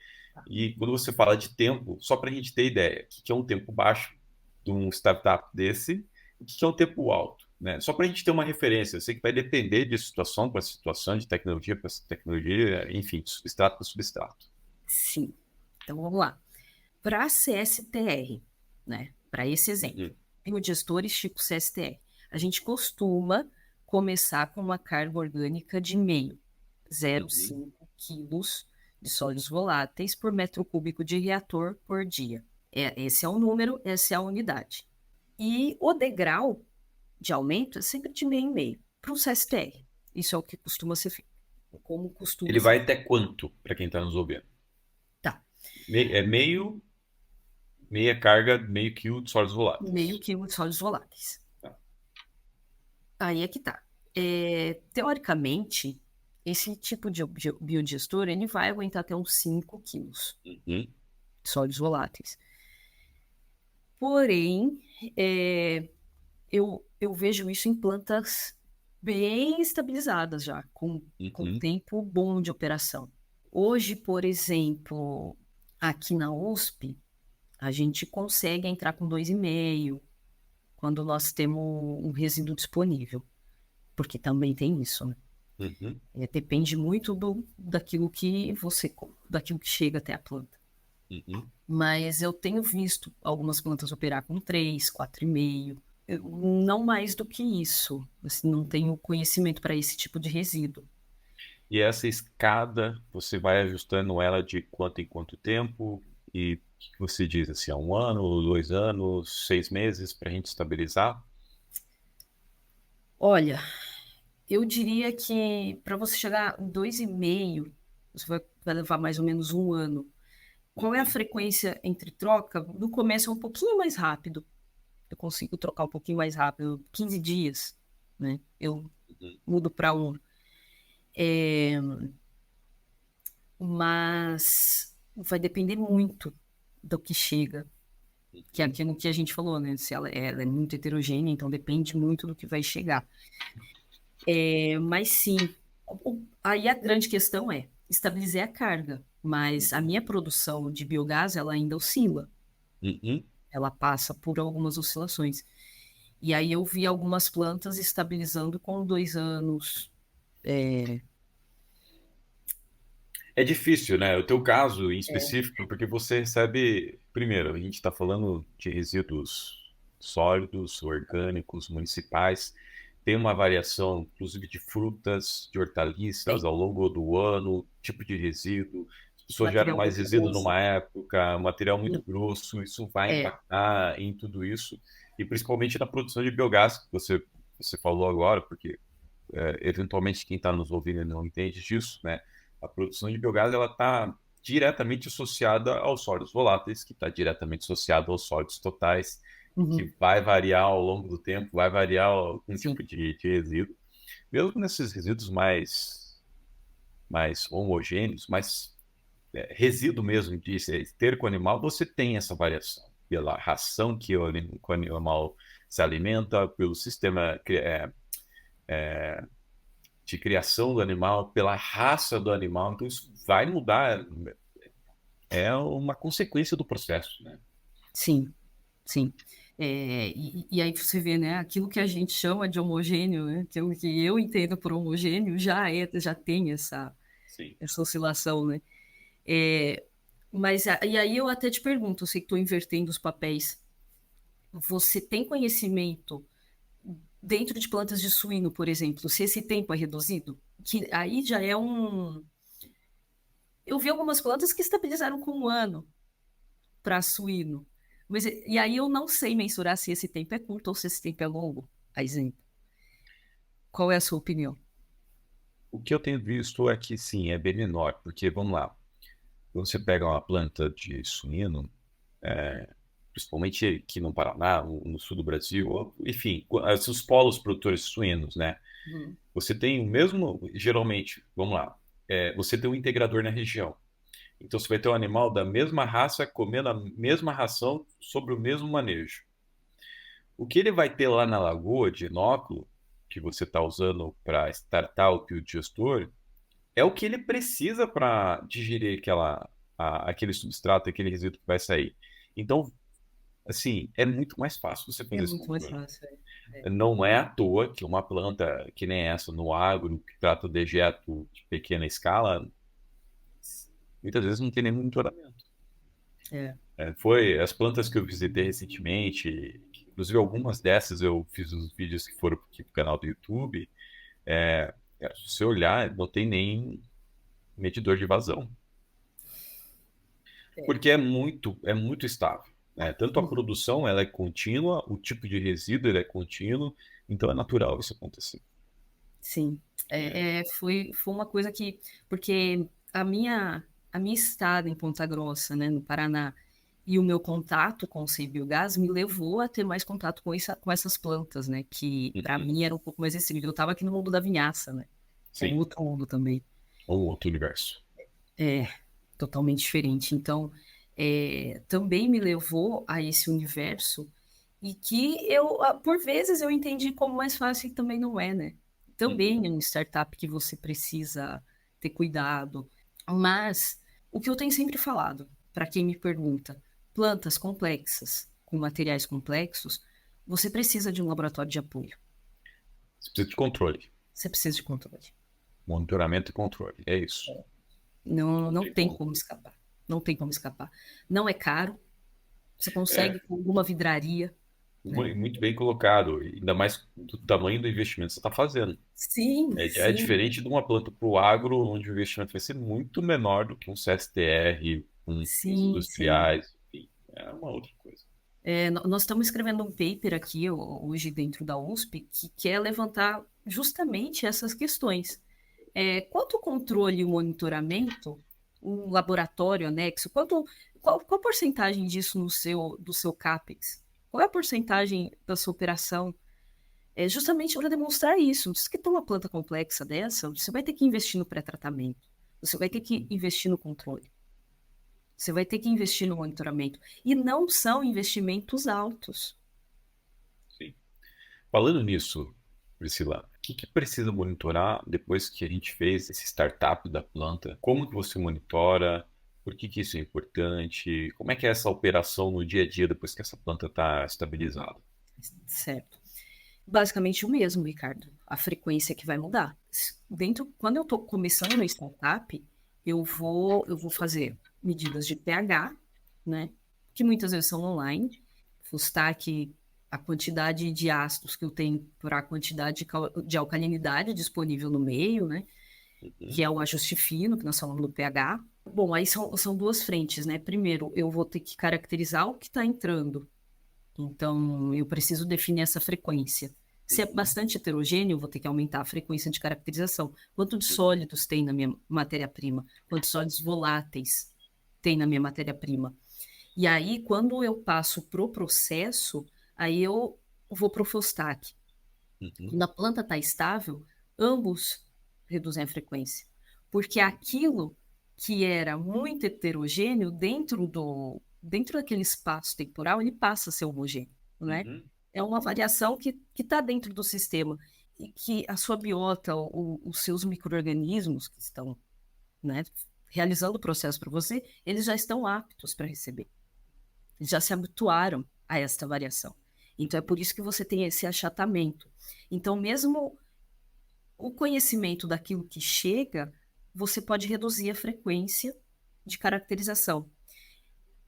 E quando você fala de tempo, só para a gente ter ideia, o que é um tempo baixo de um startup desse, o que é um tempo alto, né? Só para a gente ter uma referência. Eu sei que vai depender de situação para situação, de tecnologia para tecnologia, enfim, de substrato para substrato. Sim. Então, vamos lá. Para CSTR, né? Para esse exemplo, biogestores tipo CSTR, a gente costuma começar com uma carga orgânica de meio, 0,5 quilos de sólidos voláteis por metro cúbico de reator por dia. Esse é o número, essa é a unidade. E o degrau de aumento é sempre de meio em meio, para o CSTR. Isso é o que costuma ser feito. Como costuma Ele ser vai feito. até quanto, para quem está nos ouvindo? Tá. Meia carga, meio quilo de sólidos voláteis. Meio quilo de sólidos voláteis. Tá. Aí é que tá. Teoricamente, esse tipo de biodigestor ele vai aguentar até uns 5 quilos de sólidos voláteis. Porém, eu vejo isso em plantas bem estabilizadas já, com tempo bom de operação. Hoje, por exemplo, aqui na USP, a gente consegue entrar com 2,5 quando nós temos um resíduo disponível. Porque também tem isso, né? Depende muito daquilo que chega até a planta. Mas eu tenho visto algumas plantas operar com 3, 4,5. Não mais do que isso. Assim, não tenho conhecimento para esse tipo de resíduo. E essa escada, você vai ajustando ela de quanto em quanto tempo? E o que você diz assim, há 1 ano, 2 anos, 6 meses para a gente estabilizar? Olha, eu diria que para você chegar em 2,5, você vai levar mais ou menos 1 ano. Qual é a frequência entre troca? No começo é um pouquinho mais rápido. Eu consigo trocar um pouquinho mais rápido, 15 dias, né? Eu mudo para 1. Mas vai depender muito do que chega, que é aquilo que a gente falou, né? Se ela é muito heterogênea, então depende muito do que vai chegar. Mas sim, aí a grande questão é estabilizar a carga, mas a minha produção de biogás, ela ainda oscila. Ela passa por algumas oscilações. E aí eu vi algumas plantas estabilizando com 2 anos. É difícil, né? O teu caso em específico, porque você recebe, primeiro, a gente está falando de resíduos sólidos, orgânicos, municipais, tem uma variação, inclusive, de frutas, de hortaliças Tem ao longo do ano, tipo de resíduo. As pessoas geram material mais muito resíduo grosso. numa época, material muito grosso, isso vai É, impactar em tudo isso, e principalmente na produção de biogás, que você falou agora, porque eventualmente quem está nos ouvindo não entende disso, né? A produção de biogás ela está diretamente associada aos sólidos voláteis, que está diretamente associado aos sólidos totais, que vai variar ao longo do tempo, vai variar algum sim, tipo de resíduo. Mesmo nesses resíduos mais homogêneos, mais resíduo mesmo de esterco animal, você tem essa variação pela ração que o animal se alimenta, pelo sistema de criação do animal, pela raça do animal. Então, isso vai mudar. É uma consequência do processo, né? sim, sim. E aí você vê, né? Aquilo que a gente chama de homogêneo, né? Aquilo que eu entendo por homogêneo já tem Sim. essa oscilação, né? É, e aí eu até te pergunto, eu sei que estou invertendo os papéis. Você tem conhecimento dentro de plantas de suíno, por exemplo, se esse tempo é reduzido? Que aí já é um. Eu vi algumas plantas que estabilizaram com 1 ano para suíno, Mas, e aí eu não sei mensurar se esse tempo é curto ou se esse tempo é longo, a exemplo. Qual é a sua opinião? O que eu tenho visto é que sim, é bem menor, porque vamos lá, quando você pega uma planta de suíno, principalmente aqui no Paraná, no sul do Brasil, enfim, os polos produtores de suínos, né? Uhum. Você tem o mesmo, geralmente, vamos lá, você tem um integrador na região. Então você vai ter um animal da mesma raça comendo a mesma ração sobre o mesmo manejo. O que ele vai ter lá na lagoa de inóculo, que você está usando para startar o biodigestor, é o que ele precisa para digerir aquele substrato, aquele resíduo que vai sair. Então, assim, é muito mais fácil você É fazer esse muito mais controle. fácil. Não é à toa que uma planta que nem essa no agro, que trata o dejeto de pequena escala, muitas vezes não tem nenhum monitoramento. É. Foi as plantas que eu visitei recentemente, inclusive algumas dessas eu fiz os vídeos que foram aqui pro canal do YouTube. Se você olhar, não tem nem medidor de vazão, É. porque é muito estável, né? Tanto a Uhum. produção ela é contínua, o tipo de resíduo ele é contínuo, então é natural isso acontecer. Sim, É. foi uma coisa que, porque a minha estada em Ponta Grossa, né, no Paraná, e o meu contato com o Sei Biogás me levou a ter mais contato com essas plantas, né, que para Uhum. mim era um pouco mais acessível. Eu estava aqui no mundo da vinhaça, né, que é um Sim, outro mundo também, ou outro universo. é totalmente diferente. Então, também me levou a esse universo e que por vezes, eu entendi como mais fácil e também não é, né? Também Uhum. é um startup que você precisa ter cuidado. Mas o que eu tenho sempre falado, para quem me pergunta, plantas complexas, com materiais complexos, você precisa de um laboratório de apoio. Você precisa de controle, Você precisa de controle. monitoramento e controle, é isso. Não, Não não tem tem como. como escapar. Não tem como escapar. Não é caro. Você consegue É, com alguma vidraria, né? muito bem colocado, ainda mais do tamanho do investimento que você está fazendo. Sim, É sim, diferente de uma planta para o agro, onde o investimento vai ser muito menor do que um CSTR, com fins sim, sim. industriais, enfim, é uma outra coisa. Nós estamos escrevendo um paper aqui hoje dentro da USP que quer levantar justamente essas questões. Quanto controle e monitoramento, um laboratório anexo, qual porcentagem disso do seu CAPEX? Qual é a porcentagem da sua operação? É justamente para demonstrar isso. Se você tem uma planta complexa dessa, você vai ter que investir no pré-tratamento, você vai ter que investir no controle, você vai ter que investir no monitoramento. E não são investimentos altos. Sim. Falando nisso, Priscila, o que precisa monitorar depois que a gente fez esse startup da planta? Como que você monitora? Por que isso é importante? Como é que é essa operação no dia a dia depois que essa planta está estabilizada? Certo. Basicamente o mesmo, Ricardo. A frequência que vai mudar. Quando eu estou começando no startup, eu vou fazer medidas de pH, né? Que muitas vezes são online. Fustak, a quantidade de ácidos que eu tenho para a quantidade de alcalinidade disponível no meio, né? Que Uhum. é o ajuste fino, que nós falamos do pH. Bom, aí são duas frentes, né? Primeiro, eu vou ter que caracterizar o que está entrando. Então, eu preciso definir essa frequência. Se é Uhum. bastante heterogêneo, eu vou ter que aumentar a frequência de caracterização. Quanto de Uhum. sólidos tem na minha matéria-prima? Quantos sólidos voláteis tem na minha matéria-prima? E aí, quando eu passo para o processo, aí eu vou para o Fostak. Uhum. Quando a planta está estável, ambos reduzem a frequência. Porque aquilo que era muito heterogêneo dentro daquele espaço temporal, ele passa a ser homogêneo, né? Uhum. É uma variação que está dentro do sistema e que a sua biota, os seus micro-organismos que estão, né, realizando o processo para você, eles já estão aptos para receber. Eles já se habituaram a esta variação. Então é por isso que você tem esse achatamento. Então, mesmo o conhecimento daquilo que chega, você pode reduzir a frequência de caracterização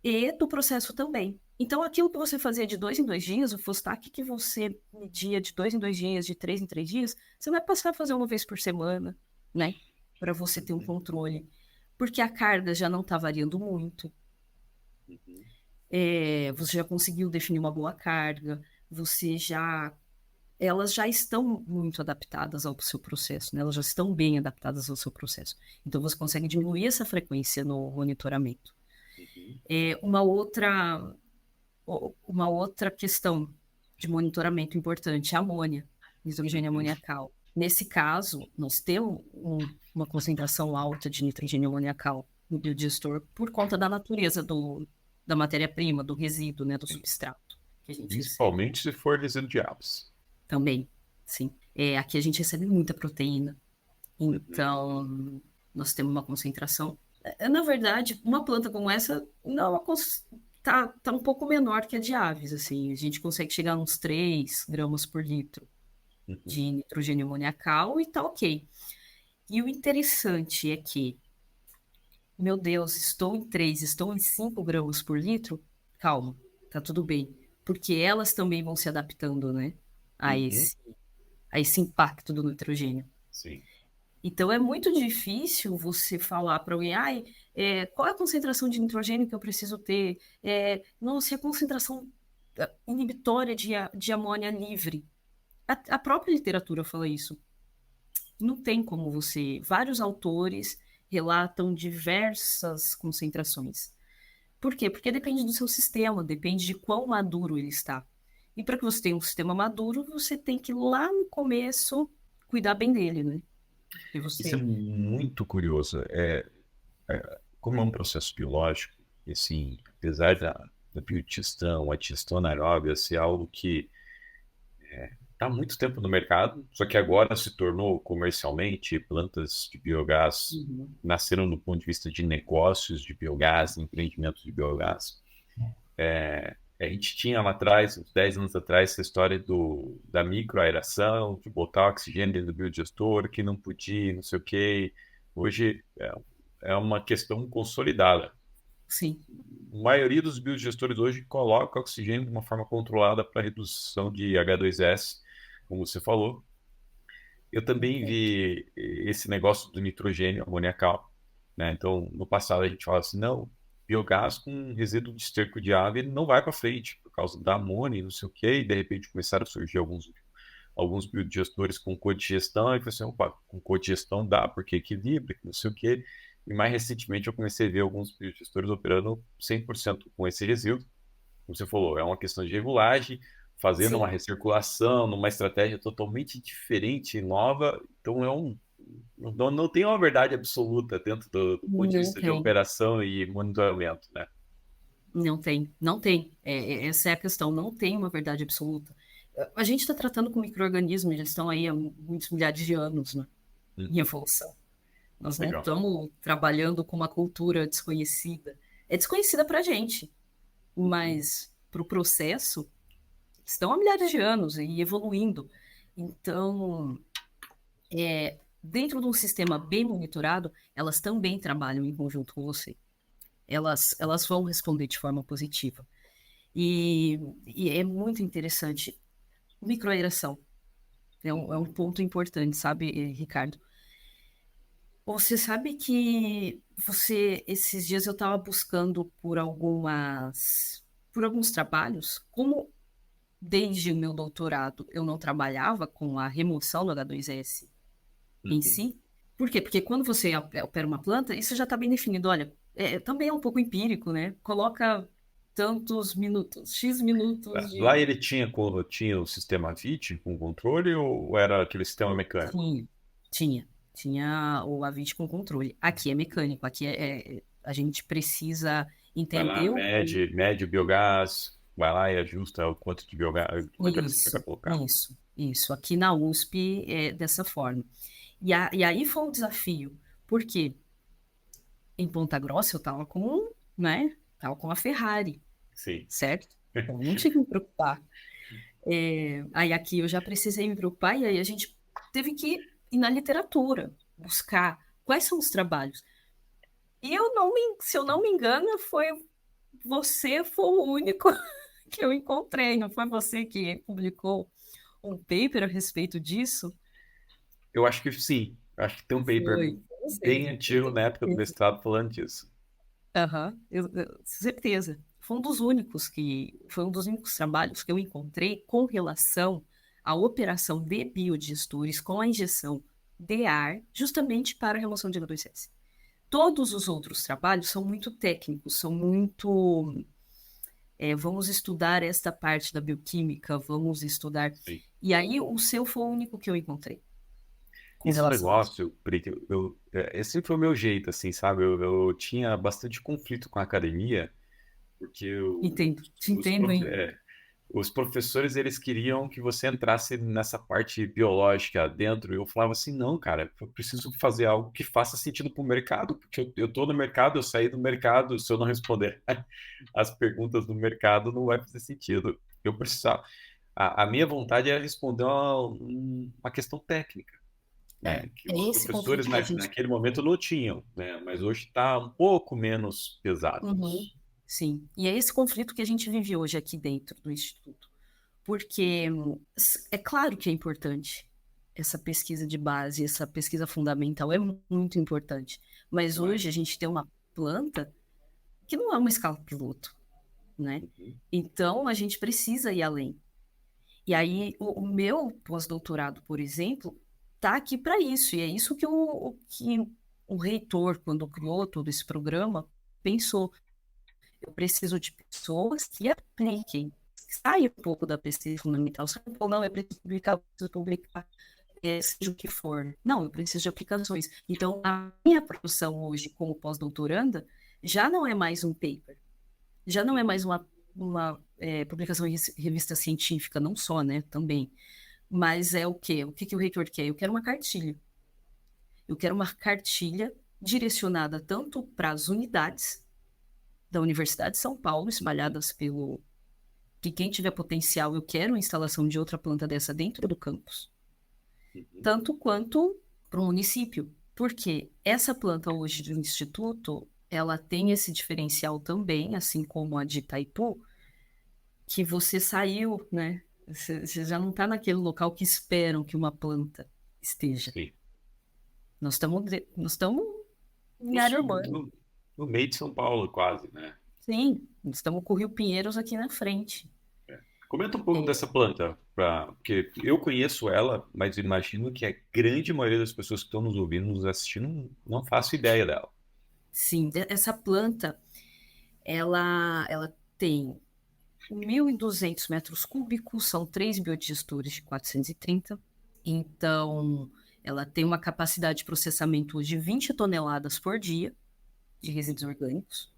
e do processo também. Então, aquilo que você fazia de 2 em 2 dias, o Fostak que você media de 2 em 2 dias, de 3 em 3 dias, você vai passar a fazer uma vez por semana, né? Para você ter um Uhum. controle. Porque a carga já não está variando muito. Uhum. Você já conseguiu definir uma boa carga, você já elas já estão muito adaptadas ao seu processo, né? Elas já estão bem adaptadas ao seu processo. Então você consegue diminuir essa frequência no monitoramento. Uhum. Uma outra questão de monitoramento importante é a amônia, nitrogênio Uhum. amoniacal. Nesse caso, nós temos uma concentração alta de nitrogênio amoniacal no biodigestor por conta da natureza da matéria-prima, do resíduo, né, do Sim. substrato que a gente recebe. Principalmente se for resíduo de aves. Também, sim. Aqui a gente recebe muita proteína, Uhum. então nós temos uma concentração. Na verdade, uma planta como essa não tá um pouco menor que a de aves, assim. A gente consegue chegar a uns 3 gramas por litro Uhum. de nitrogênio amoniacal e tá ok. E o interessante é que, meu Deus, estou em 3, estou em 5 gramas por litro. Calma, tá tudo bem. Porque elas também vão se adaptando, né? A Uhum. esse, a esse impacto do nitrogênio. Sim. Então é muito difícil você falar para alguém, ai, qual é a concentração de nitrogênio que eu preciso ter? Nossa, e a concentração inibitória de amônia livre? A própria literatura fala isso. Não tem como você. Vários autores relatam diversas concentrações. Por quê? Porque depende do seu sistema, depende de quão maduro ele está. E para que você tenha um sistema maduro, você tem que lá no começo cuidar bem dele, né? E Isso é você. muito curioso. Como é um processo biológico, e assim, apesar da biodigestão, a digestão anaeróbia ser algo que está há muito tempo no mercado, só que agora se tornou comercialmente, plantas de biogás Uhum. nasceram do ponto de vista de negócios de biogás, empreendimentos de biogás. A gente tinha lá atrás, uns 10 anos atrás, essa história da microaeração, de botar oxigênio dentro do biodigestor, que não podia, não sei o quê. Hoje é uma questão consolidada. Sim. A maioria dos biodigestores hoje coloca oxigênio de uma forma controlada para redução de H2S, como você falou. Eu também vi esse negócio do nitrogênio amoniacal, né? Então, no passado a gente falava assim, não, biogás com resíduo de esterco de ave ele não vai para frente por causa da amônia e não sei o quê, e de repente começaram a surgir alguns biodigestores com codigestão, e eu falei assim, opa, com codigestão dá, porque equilibra, que não sei o quê. E mais recentemente eu comecei a ver alguns biodigestores operando 100% com esse resíduo, como você falou, é uma questão de regulagem, fazendo uma Sim. recirculação, numa estratégia totalmente diferente e nova. Então não tem uma verdade absoluta dentro do ponto de Não vista de tem. operação e monitoramento, né? Não tem. Não tem. Essa é a questão. Não tem uma verdade absoluta. A gente está tratando com micro-organismos, eles estão aí há muitos milhares de anos, né, em Uhum. evolução. Nós não Legal. estamos trabalhando com uma cultura desconhecida. É desconhecida para a gente, Uhum. mas para o processo, estão há milhares de anos e evoluindo. Então, dentro de um sistema bem monitorado, elas também trabalham em conjunto com você. Elas vão responder de forma positiva. E, e é muito interessante. Microaeração é um ponto importante, sabe, Ricardo? Você sabe que esses dias eu estava buscando por alguns trabalhos, como desde o meu doutorado eu não trabalhava com a remoção do H2S em Uhum. si. Por quê? Porque quando você opera uma planta, isso já está bem definido. Olha, também é um pouco empírico, né? Coloca tantos minutos, X minutos Lá de. ele tinha o sistema VIT com controle ou era aquele sistema mecânico? Tinha, tinha o Avit com controle. Aqui é mecânico, aqui a gente precisa Vai lá, entender mede o biogás, vai lá e ajusta o quanto de biogás, quanto ele vai isso, colocar. isso. Aqui na USP é dessa forma. E aí foi um desafio, porque em Ponta Grossa eu tava né? Tava com a Ferrari, Sim. certo? Então não tinha que me preocupar. Aí aqui eu já precisei me preocupar, e aí a gente teve que ir na literatura, buscar quais são os trabalhos. E se eu não me engano, foi o único que eu encontrei, não foi você que publicou um paper a respeito disso? Eu acho que sim. Eu acho que tem um paper Foi você, bem eu antigo tenho na época do certeza. mestrado falando disso. Aham, certeza. foi um dos únicos trabalhos que eu encontrei com relação à operação de biodigestores com a injeção de ar, justamente para a remoção de H2S. Todos os outros trabalhos são muito técnicos, são muito... vamos estudar esta parte da bioquímica, vamos estudar... Sim. E aí o seu foi o único que eu encontrei. Com Esse relação a isso. negócio, Brito, esse foi o meu jeito, assim, sabe? Eu tinha bastante conflito com a academia, porque Entendo, te os, entendo, prof- hein? é, os professores, eles queriam que você entrasse nessa parte biológica dentro. E eu falava assim, não, cara, eu preciso fazer algo que faça sentido para o mercado, porque eu tô no mercado, eu saí do mercado, se eu não responder as perguntas do mercado, não vai fazer sentido. Eu precisava... A minha vontade era responder uma questão técnica, né, que É os esse conflito professores que a gente... naquele momento não tinham, né, mas hoje está um pouco menos pesado. Uhum, sim. E é esse conflito que a gente vive hoje aqui dentro do Instituto. Porque é claro que é importante essa pesquisa de base, essa pesquisa fundamental é muito importante. Mas hoje a Demais. gente tem uma planta que não é uma escala piloto, né? Uhum. Então a gente precisa ir além. E aí o meu pós-doutorado, por exemplo, está aqui para isso. E é isso que o reitor, quando criou todo esse programa, pensou. Eu preciso de pessoas que apliquem, que saiam um pouco da pesquisa fundamental. Sabe, não, é preciso publicar, seja o que for. Não, eu preciso de aplicações. Então, a minha produção hoje, como pós-doutoranda, já não é mais um paper, já não é mais uma publicação em revista científica, não só, né, também. Mas é o quê? O que que o reitor quer? Eu quero uma cartilha. Eu quero uma cartilha direcionada tanto para as unidades da Universidade de São Paulo, espalhadas pelo... Que quem tiver potencial, eu quero a instalação de outra planta dessa dentro do campus, Uhum. tanto quanto para o município. Porque essa planta hoje do Instituto, ela tem esse diferencial também, assim como a de Itaipu, que você saiu, né? Você já não está naquele local que esperam que uma planta esteja. Sim. Nós estamos em No, área sul- urbana. no, no meio de São Paulo, quase, né? Sim, estamos com o Rio Pinheiros aqui na frente. É. Comenta um pouco É, dessa planta, porque eu conheço ela, mas imagino que a grande maioria das pessoas que estão nos ouvindo, nos assistindo, não faço ideia dela. sim, essa planta, ela tem 1.200 metros cúbicos, são 3 biodigestores de 430. Então, ela tem uma capacidade de processamento de 20 toneladas por dia de resíduos orgânicos.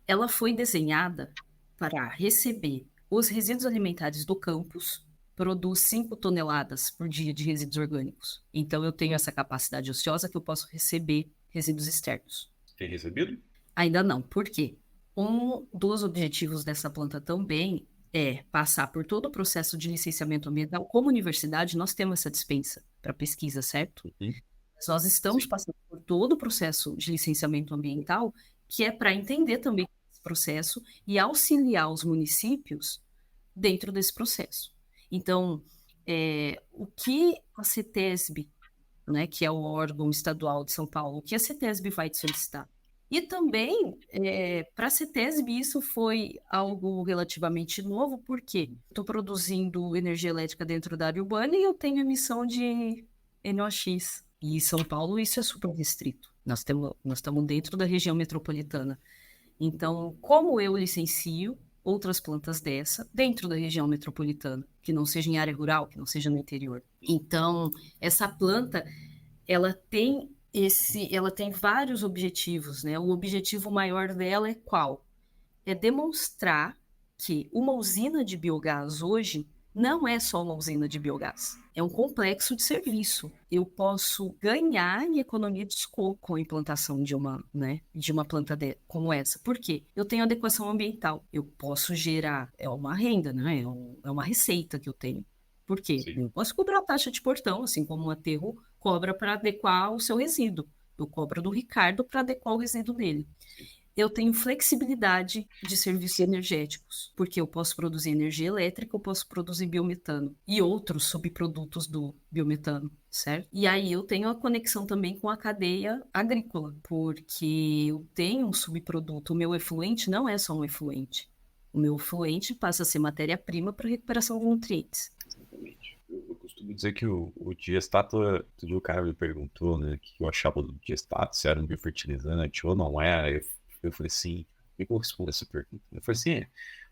Ela foi desenhada para receber os resíduos alimentares do campus, produz 5 toneladas por dia de resíduos orgânicos. Então, eu tenho essa capacidade ociosa que eu posso receber resíduos externos. Tem recebido? Ainda não. Por quê? Um dos objetivos dessa planta também é passar por todo o processo de licenciamento ambiental. Como universidade, nós temos essa dispensa para pesquisa, certo? Uhum. Mas nós estamos Sim. passando por todo o processo de licenciamento ambiental, que é para entender também esse processo e auxiliar os municípios dentro desse processo. Então, o que a CETESB, né, que é o órgão estadual de São Paulo, o que a CETESB vai te solicitar? E também, para a CETESB, isso foi algo relativamente novo, porque estou produzindo energia elétrica dentro da área urbana e eu tenho emissão de NOx. E em São Paulo isso é super restrito. Nós estamos dentro da região metropolitana. Então, como eu licencio outras plantas dessa dentro da região metropolitana, que não seja em área rural, que não seja no interior? Então, essa planta ela tem vários objetivos, né? O objetivo maior dela é qual? É demonstrar que uma usina de biogás hoje não é só uma usina de biogás, é um complexo de serviço. Eu posso ganhar em economia de escopo com a implantação de uma, né, de uma planta como essa. Por quê? Eu tenho adequação ambiental. Eu posso gerar, é uma renda, né? É uma receita que eu tenho. Por quê? Sim. Eu posso cobrar taxa de portão, assim como um aterro cobra para adequar o seu resíduo. Eu cobro do Ricardo para adequar o resíduo dele. eu tenho flexibilidade de serviços energéticos, porque eu posso produzir energia elétrica, eu posso produzir biometano e outros subprodutos do biometano, certo? E aí eu tenho a conexão também com a cadeia agrícola, porque eu tenho um subproduto, o meu efluente não é só um efluente. O meu efluente passa a ser matéria-prima para recuperação de nutrientes. Exatamente. Eu costumo dizer que o diestato, outro dia o cara me perguntou, né, o que eu achava do diestato, se era um biofertilizante ou não era. Eu falei assim, como é que eu respondo essa pergunta? Eu falei assim,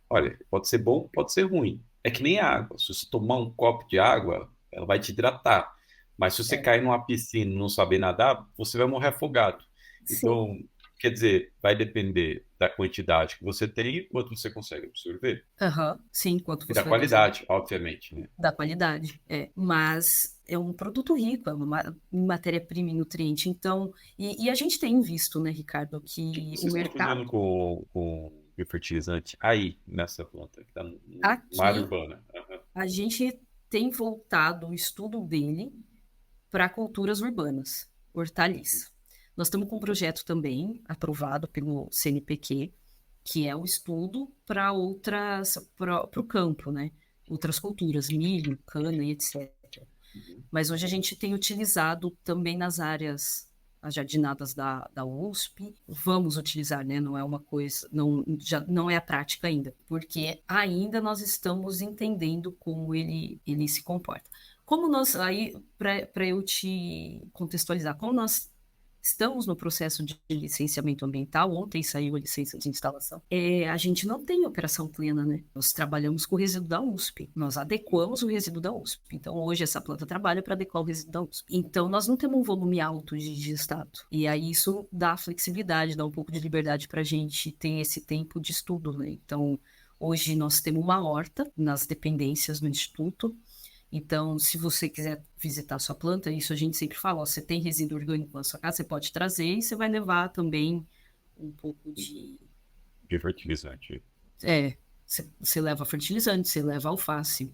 olha, pode ser bom, pode ser ruim. É que nem água. Se você tomar um copo de água, ela vai te hidratar. Mas se você É. cair numa piscina e não saber nadar, você vai morrer afogado. Sim. Então, quer dizer, vai depender da quantidade que você tem e quanto você consegue absorver. Aham, sim, enquanto E você da vai conseguir. qualidade, obviamente, né? Da qualidade, é. Mas é um produto rico, é uma em matéria-prima e nutriente. Então, e a gente tem visto, né, Ricardo, O que que o vocês estão mercado fazendo com biofertilizante aí, nessa planta, que está numa área aqui, urbana? Aham. a gente tem voltado o estudo dele para culturas urbanas, hortaliça. Nós estamos com um projeto também aprovado pelo CNPq, que é o estudo para para o campo, né? Outras culturas, milho, cana e etc. Uhum. Mas hoje a gente tem utilizado também nas áreas as jardinadas da USP. Vamos utilizar, né? Não é uma coisa, não, já não é a prática ainda, porque ainda nós estamos entendendo como ele se comporta. Como nós, aí, para eu te contextualizar, como nós estamos no processo de licenciamento ambiental, ontem saiu a licença de instalação, a gente não tem operação plena, né? Nós trabalhamos com o resíduo da USP, nós adequamos o resíduo da USP. Então, hoje, essa planta trabalha para adequar o resíduo da USP. Então, nós não temos um volume alto de digestato. E aí, isso dá flexibilidade, dá um pouco de liberdade para a gente ter esse tempo de estudo, né? Então, hoje, nós temos uma horta nas dependências do Instituto. Então, se você quiser visitar a sua planta, isso a gente sempre fala, ó, você tem resíduo orgânico na sua casa, você pode trazer e você vai levar também um pouco de... Biofertilizante. você leva fertilizante, você leva alface,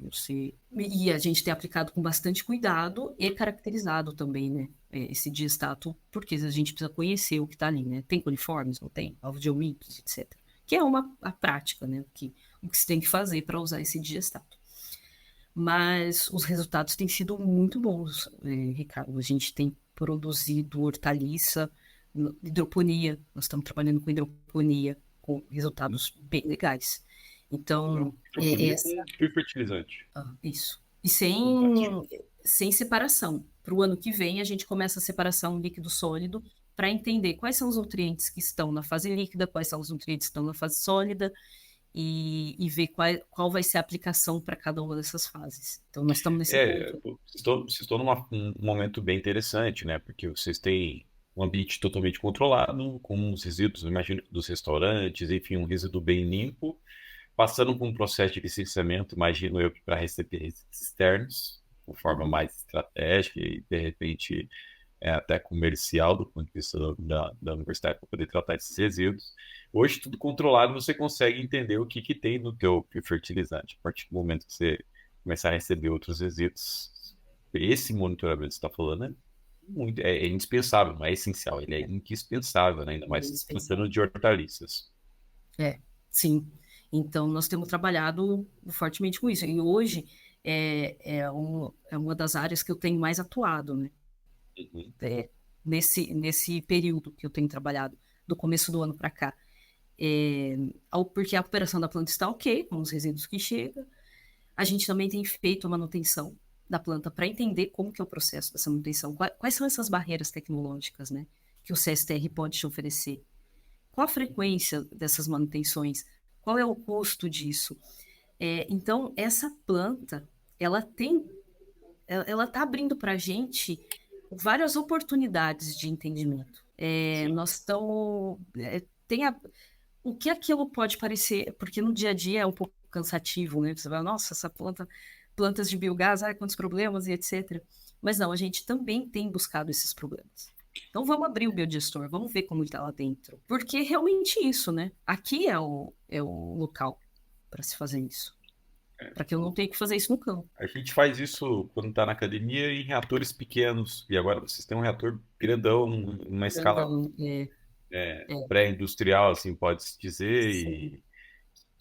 e a gente tem aplicado com bastante cuidado e caracterizado também, né? Esse diestato, porque a gente precisa conhecer o que está ali, né? Tem coliformes, não tem? Alvo de eumintos, etc. Que é a prática, né? O que você tem que fazer para usar esse diestato. Mas os resultados têm sido muito bons, Ricardo. A gente tem produzido hortaliça, hidroponia, nós estamos trabalhando com hidroponia, com resultados bem legais. Então, Microfonia com essa, biofertilizante. isso. E Fantástico. sem separação. Para o ano que vem, a gente começa a separação líquido-sólido para entender quais são os nutrientes que estão na fase líquida, quais são os nutrientes que estão na fase sólida, e ver qual vai ser a aplicação para cada uma dessas fases. Então, nós estamos nesse ponto. Pô, vocês estão num momento bem interessante, né? Porque vocês têm um ambiente totalmente controlado, com os resíduos, imagino, dos restaurantes, enfim, um resíduo bem limpo, passando por um processo de licenciamento, imagino eu, para receber resíduos externos, de forma Uhum. mais estratégica e, de repente, até comercial, do ponto de vista da universidade, para poder tratar esses resíduos. Hoje, tudo controlado, você consegue entender o que, que tem no teu fertilizante. A partir do momento que você começar a receber outros resíduos, esse monitoramento que você está falando é indispensável, não é essencial, ele é indispensável, né? Ainda É mais tratando indispensável. de hortaliças. Sim. Então, nós temos trabalhado fortemente com isso. E hoje é uma das áreas que eu tenho mais atuado, né? Uhum. É, nesse período que eu tenho trabalhado, do começo do ano para cá. Porque a operação da planta está ok, com os resíduos que chegam. A gente também tem feito a manutenção da planta para entender como que é o processo dessa manutenção. Quais são essas barreiras tecnológicas, né, que o CSTR pode te oferecer? Qual a frequência dessas manutenções? Qual é o custo disso? Então, essa planta, ela está abrindo para a gente várias oportunidades de entendimento. Sim. Nós estamos. O que aquilo pode parecer, porque no dia a dia é um pouco cansativo, né? Você vai, nossa, plantas de biogás, quantos problemas e etc. Mas não, a gente também tem buscado esses problemas. Então vamos abrir o biodigestor, vamos ver como ele está lá dentro. Porque é realmente isso, né? Aqui é o local para se fazer isso. Para que eu não tenha que fazer isso no campo. A gente faz isso quando está na academia em reatores pequenos, e agora vocês têm um reator grandão, uma escala Grandão, É, pré-industrial, assim, pode-se dizer, sim.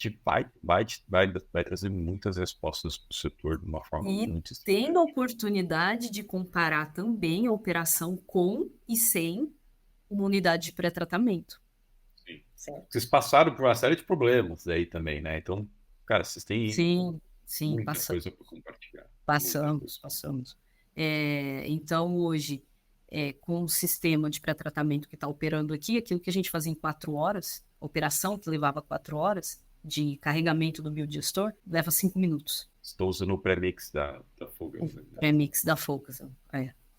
e vai trazer muitas respostas para o setor de uma forma E muito tendo a estratégica. oportunidade de comparar também a operação com e sem uma unidade de pré-tratamento, Sim. certo? Vocês passaram por uma série de problemas aí também, né? Então, cara, vocês têm Sim, sim, muita coisa para compartilhar. Muita coisa. passamos. Então, hoje, com o sistema de pré-tratamento que está operando aqui, aquilo que a gente fazia em 4 horas, operação que levava 4 horas de carregamento do biodigestor, leva 5 minutos. Estou usando o premix da O Focus ainda. premix da Focus.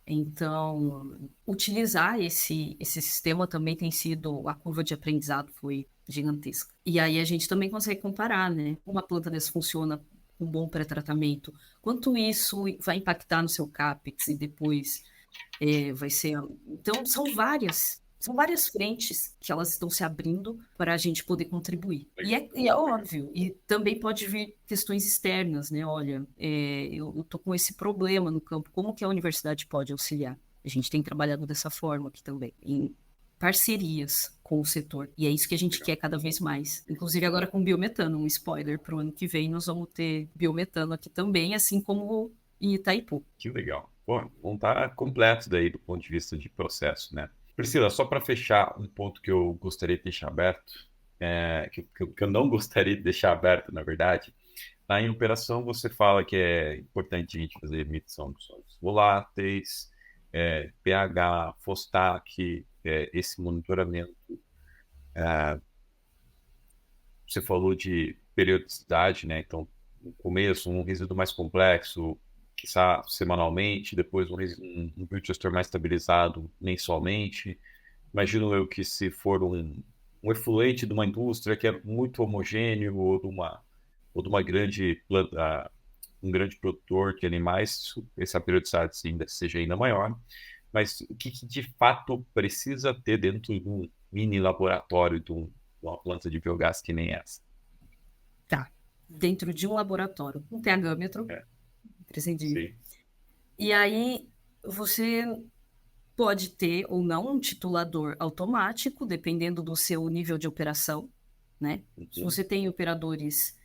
Então, utilizar esse sistema também tem sido, a curva de aprendizado foi gigantesca. E aí a gente também consegue comparar, né? Uma planta dessa funciona com um bom pré-tratamento, quanto isso vai impactar no seu CAPEX e depois vai ser. Então, são várias frentes que elas estão se abrindo para a gente poder contribuir. E é óbvio, e também pode vir questões externas, né? Olha, eu estou com esse problema no campo, como que a universidade pode auxiliar? A gente tem trabalhado dessa forma aqui também, em parcerias com o setor. E é isso que a gente Legal. quer cada vez mais. Inclusive agora com biometano, um spoiler para o ano que vem, nós vamos ter biometano aqui também, assim como em Itaipu. Que legal. Pô, vão estar completos daí do ponto de vista de processo, né? Priscila, só para fechar um ponto que eu gostaria de deixar aberto, que eu não gostaria de deixar aberto, na verdade. Lá em operação, você fala que é importante a gente fazer medição de sólidos voláteis, pH, Fostak, esse monitoramento. Você falou de periodicidade, né? Então, no começo, um resíduo mais complexo, quiçá semanalmente, depois um biodigestor mais estabilizado mensalmente. Imagino eu que se for um efluente de uma indústria que é muito homogêneo ou de uma grande planta, um grande produtor de animais, essa periodicidade seja ainda maior. Mas o que de fato precisa ter dentro de um mini laboratório de uma planta de biogás que nem essa? Tá. Dentro de um laboratório, um pHmetro, É, imprescindível. sim. E aí você pode ter ou não um titulador automático, dependendo do seu nível de operação, né? Se Uhum, você tem operadores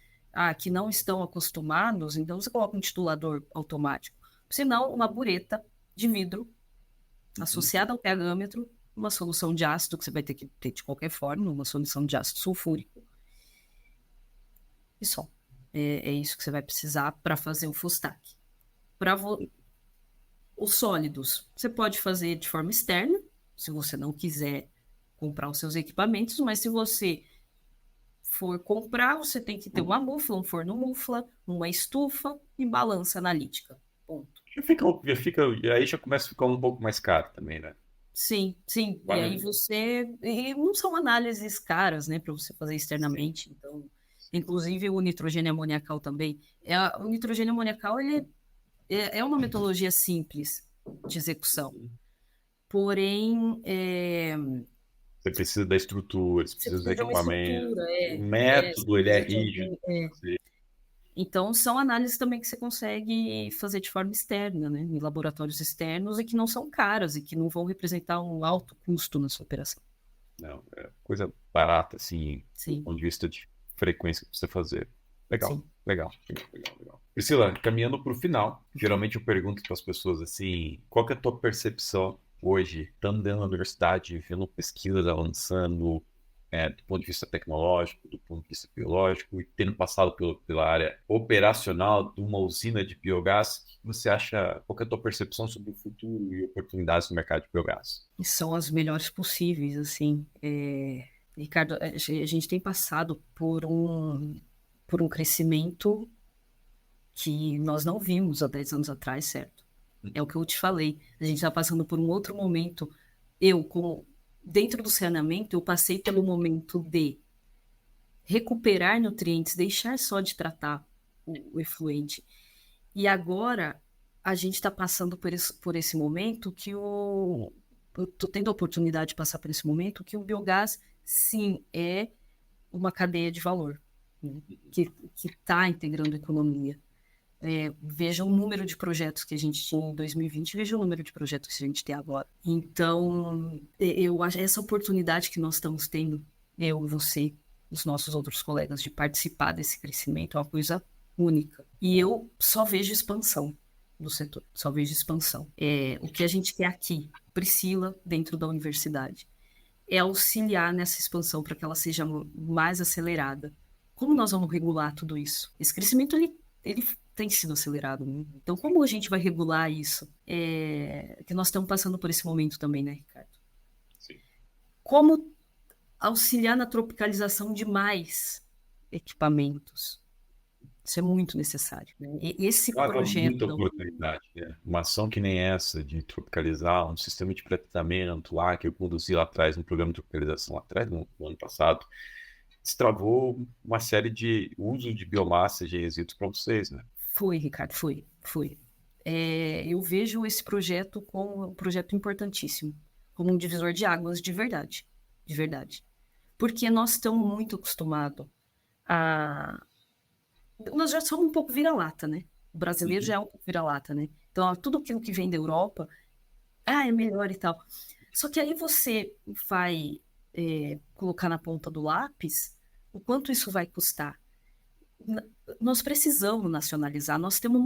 que não estão acostumados, então você coloca um titulador automático. Se não, uma bureta de vidro uhum. associada ao pHmetro, uma solução de ácido que você vai ter que ter de qualquer forma, uma solução de ácido sulfúrico, e só. É isso que você vai precisar para fazer o Fostak. Para os sólidos, você pode fazer de forma externa, se você não quiser comprar os seus equipamentos, mas se você for comprar, você tem que ter uma mufla, um forno mufla, uma estufa e balança analítica. Ponto. E aí já começa a ficar um pouco mais caro também, né? Sim, sim. E aí Vale. você. E não são análises caras, né, para você fazer Sim, externamente. Então, sim. inclusive o nitrogênio amoniacal também. O nitrogênio amoniacal ele é uma metodologia simples de execução. Uhum. Porém, Você precisa da estrutura, você você precisa do precisa de uma equipamento. estrutura, O você método, ele é precisa de rígido. alguém. Então, são análises também que você consegue fazer de forma externa, né, em laboratórios externos e que não são caras e que não vão representar um alto custo na sua operação. Não, é coisa barata, assim, do Sim, ponto de vista de frequência que você fazer. Legal, sim. legal, legal, legal, legal. Priscila, caminhando para o final, geralmente eu pergunto para as pessoas assim, qual que é a tua percepção hoje, estando dentro da universidade, vendo pesquisas avançando, do ponto de vista tecnológico, do ponto de vista biológico, e tendo passado pela área operacional de uma usina de biogás, o que você acha, qual que é a tua percepção sobre o futuro e oportunidades no mercado de biogás? E são as melhores possíveis, assim. Ricardo, a gente tem passado por um crescimento que nós não vimos há 10 anos atrás, certo? É o que eu te falei. A gente está passando por um outro momento. Como dentro do saneamento, eu passei pelo momento de recuperar nutrientes, deixar só de tratar o efluente. E agora a gente está passando por esse momento que eu estou tendo a oportunidade de passar por esse momento que o biogás, sim, é uma cadeia de valor, né? Que está integrando a economia. Veja o número de projetos que a gente tinha em 2020, veja o número de projetos que a gente tem agora. Então, eu acho essa oportunidade que nós estamos tendo, eu, você, os nossos outros colegas, de participar desse crescimento é uma coisa única. E eu só vejo expansão do setor, só vejo expansão. O que a gente quer aqui, Priscila, dentro da universidade, é auxiliar nessa expansão para que ela seja mais acelerada. Como nós vamos regular tudo isso? Esse crescimento, ele tem sido acelerado, né? Então, como a gente vai regular isso? Que nós estamos passando por esse momento também, né, Ricardo? Sim. Como auxiliar na tropicalização de mais equipamentos? Isso é muito necessário, né? Esse Dava muita projeto... oportunidade, né? Uma ação que nem essa, de tropicalizar um sistema de tratamento lá, que eu conduzi lá atrás, no programa de tropicalização lá atrás, no ano passado, destravou uma série de uso de biomassa de resíduos para vocês, né? Foi, Ricardo, foi. Eu vejo esse projeto como um projeto importantíssimo, como um divisor de águas de verdade, de verdade. Porque nós estamos muito acostumados a... Nós já somos um pouco vira-lata, né? O brasileiro já é um pouco vira-lata, né? Então, tudo aquilo que vem da Europa, é melhor e tal. Só que aí você vai colocar na ponta do lápis o quanto isso vai custar. Nós precisamos nacionalizar. Nós temos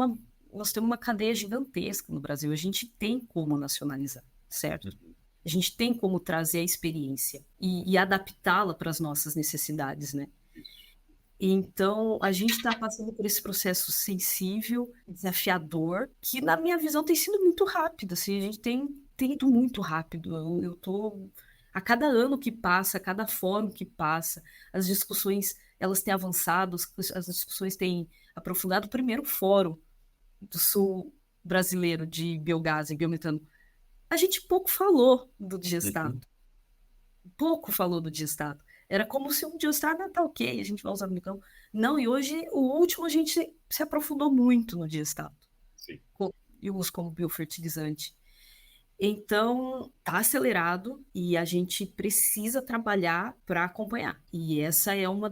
uma cadeia gigantesca no Brasil. A gente tem como nacionalizar, certo? A gente tem como trazer a experiência e adaptá-la para as nossas necessidades, né? Então, a gente está passando por esse processo sensível, desafiador, que, na minha visão, tem sido muito rápido. Assim, a gente tem ido muito rápido. Eu tô... A cada ano que passa, a cada fórum que passa, as discussões elas têm avançado, as discussões têm aprofundado. O primeiro fórum do Sul brasileiro de biogás e biometano, a gente pouco falou do digestado. Pouco falou do digestado. Era como se um digestado tá ok, a gente vai usar no microfone. Não, e hoje, o último, a gente se aprofundou muito no digestado. Sim. E o uso como biofertilizante. Então, tá acelerado e a gente precisa trabalhar para acompanhar. E essa é uma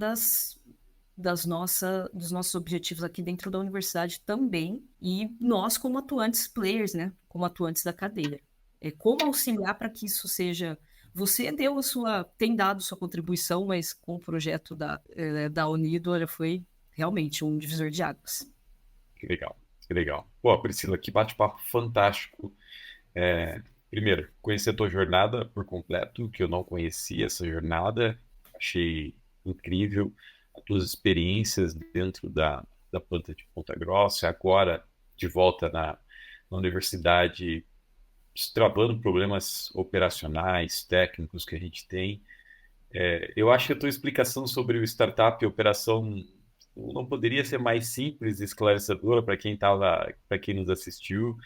dos nossos objetivos aqui dentro da universidade também. E nós, como atuantes players, né? Como atuantes da cadeia. Como auxiliar para que isso seja. Você tem dado sua contribuição, mas com o projeto da Unido, foi realmente um divisor de águas. Que legal, que legal. Pô, Priscila, que bate-papo fantástico. Primeiro, conhecer a tua jornada por completo, que eu não conhecia essa jornada, achei incrível as tuas experiências dentro da planta de Ponta Grossa, agora de volta na universidade, destravando problemas operacionais, técnicos que a gente tem. Eu acho que a tua explicação sobre o startup e operação não poderia ser mais simples e esclarecedora para quem nos assistiu.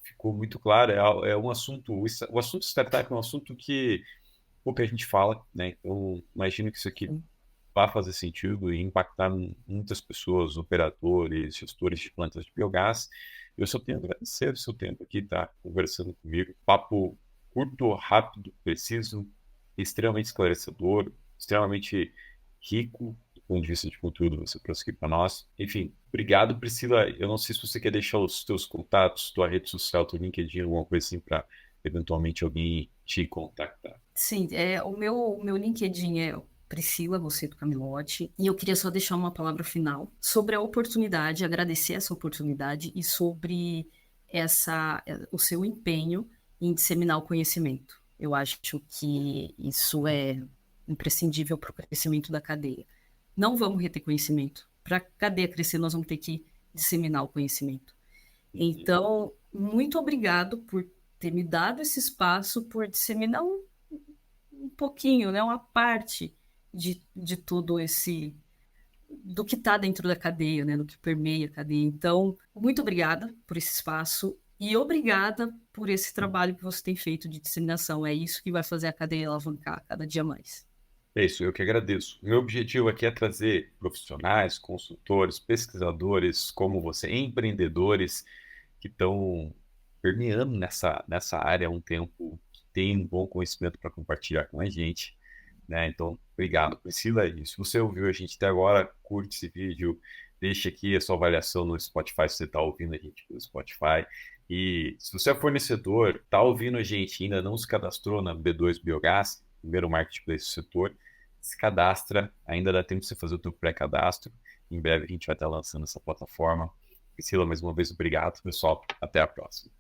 Ficou muito claro, é um assunto, o assunto startup é um assunto que pouca gente fala, né? Então, imagino que isso aqui vai fazer sentido e impactar muitas pessoas, operadores, gestores de plantas de biogás. Eu só tenho a agradecer o seu tempo aqui, tá? Conversando comigo. Papo curto, rápido, preciso, extremamente esclarecedor, extremamente rico do ponto de vista de conteúdo você trouxe aqui para nós. Enfim, obrigado, Priscila. Eu não sei se você quer deixar os teus contatos, tua rede social, teu LinkedIn, alguma coisa assim para eventualmente alguém te contactar. Sim, o meu LinkedIn é Priscila Você do Camilote, e eu queria só deixar uma palavra final sobre a oportunidade, agradecer essa oportunidade e sobre o seu empenho em disseminar o conhecimento. Eu acho que isso é imprescindível para o crescimento da cadeia. Não vamos reter conhecimento. Para a cadeia crescer, nós vamos ter que disseminar o conhecimento. Então, muito obrigado por ter me dado esse espaço, por disseminar um pouquinho, né, uma parte de tudo do que está dentro da cadeia, né, do que permeia a cadeia. Então, muito obrigada por esse espaço e obrigada por esse trabalho que você tem feito de disseminação. É isso que vai fazer a cadeia alavancar cada dia mais. É isso, eu que agradeço. Meu objetivo aqui é trazer profissionais, consultores, pesquisadores como você, empreendedores que estão permeando nessa área há um tempo, que tem um bom conhecimento para compartilhar com a gente, né? Então, obrigado, Priscila. E se você ouviu a gente até agora, curte esse vídeo, Deixa aqui a sua avaliação no Spotify se você está ouvindo a gente pelo Spotify. E se você é fornecedor, está ouvindo a gente e ainda não se cadastrou na B2 Biogás, primeiro marketplace do setor, se cadastra, ainda dá tempo de você fazer o seu pré-cadastro. Em breve a gente vai estar lançando essa plataforma. Priscila, mais uma vez, obrigado, pessoal. Até a próxima.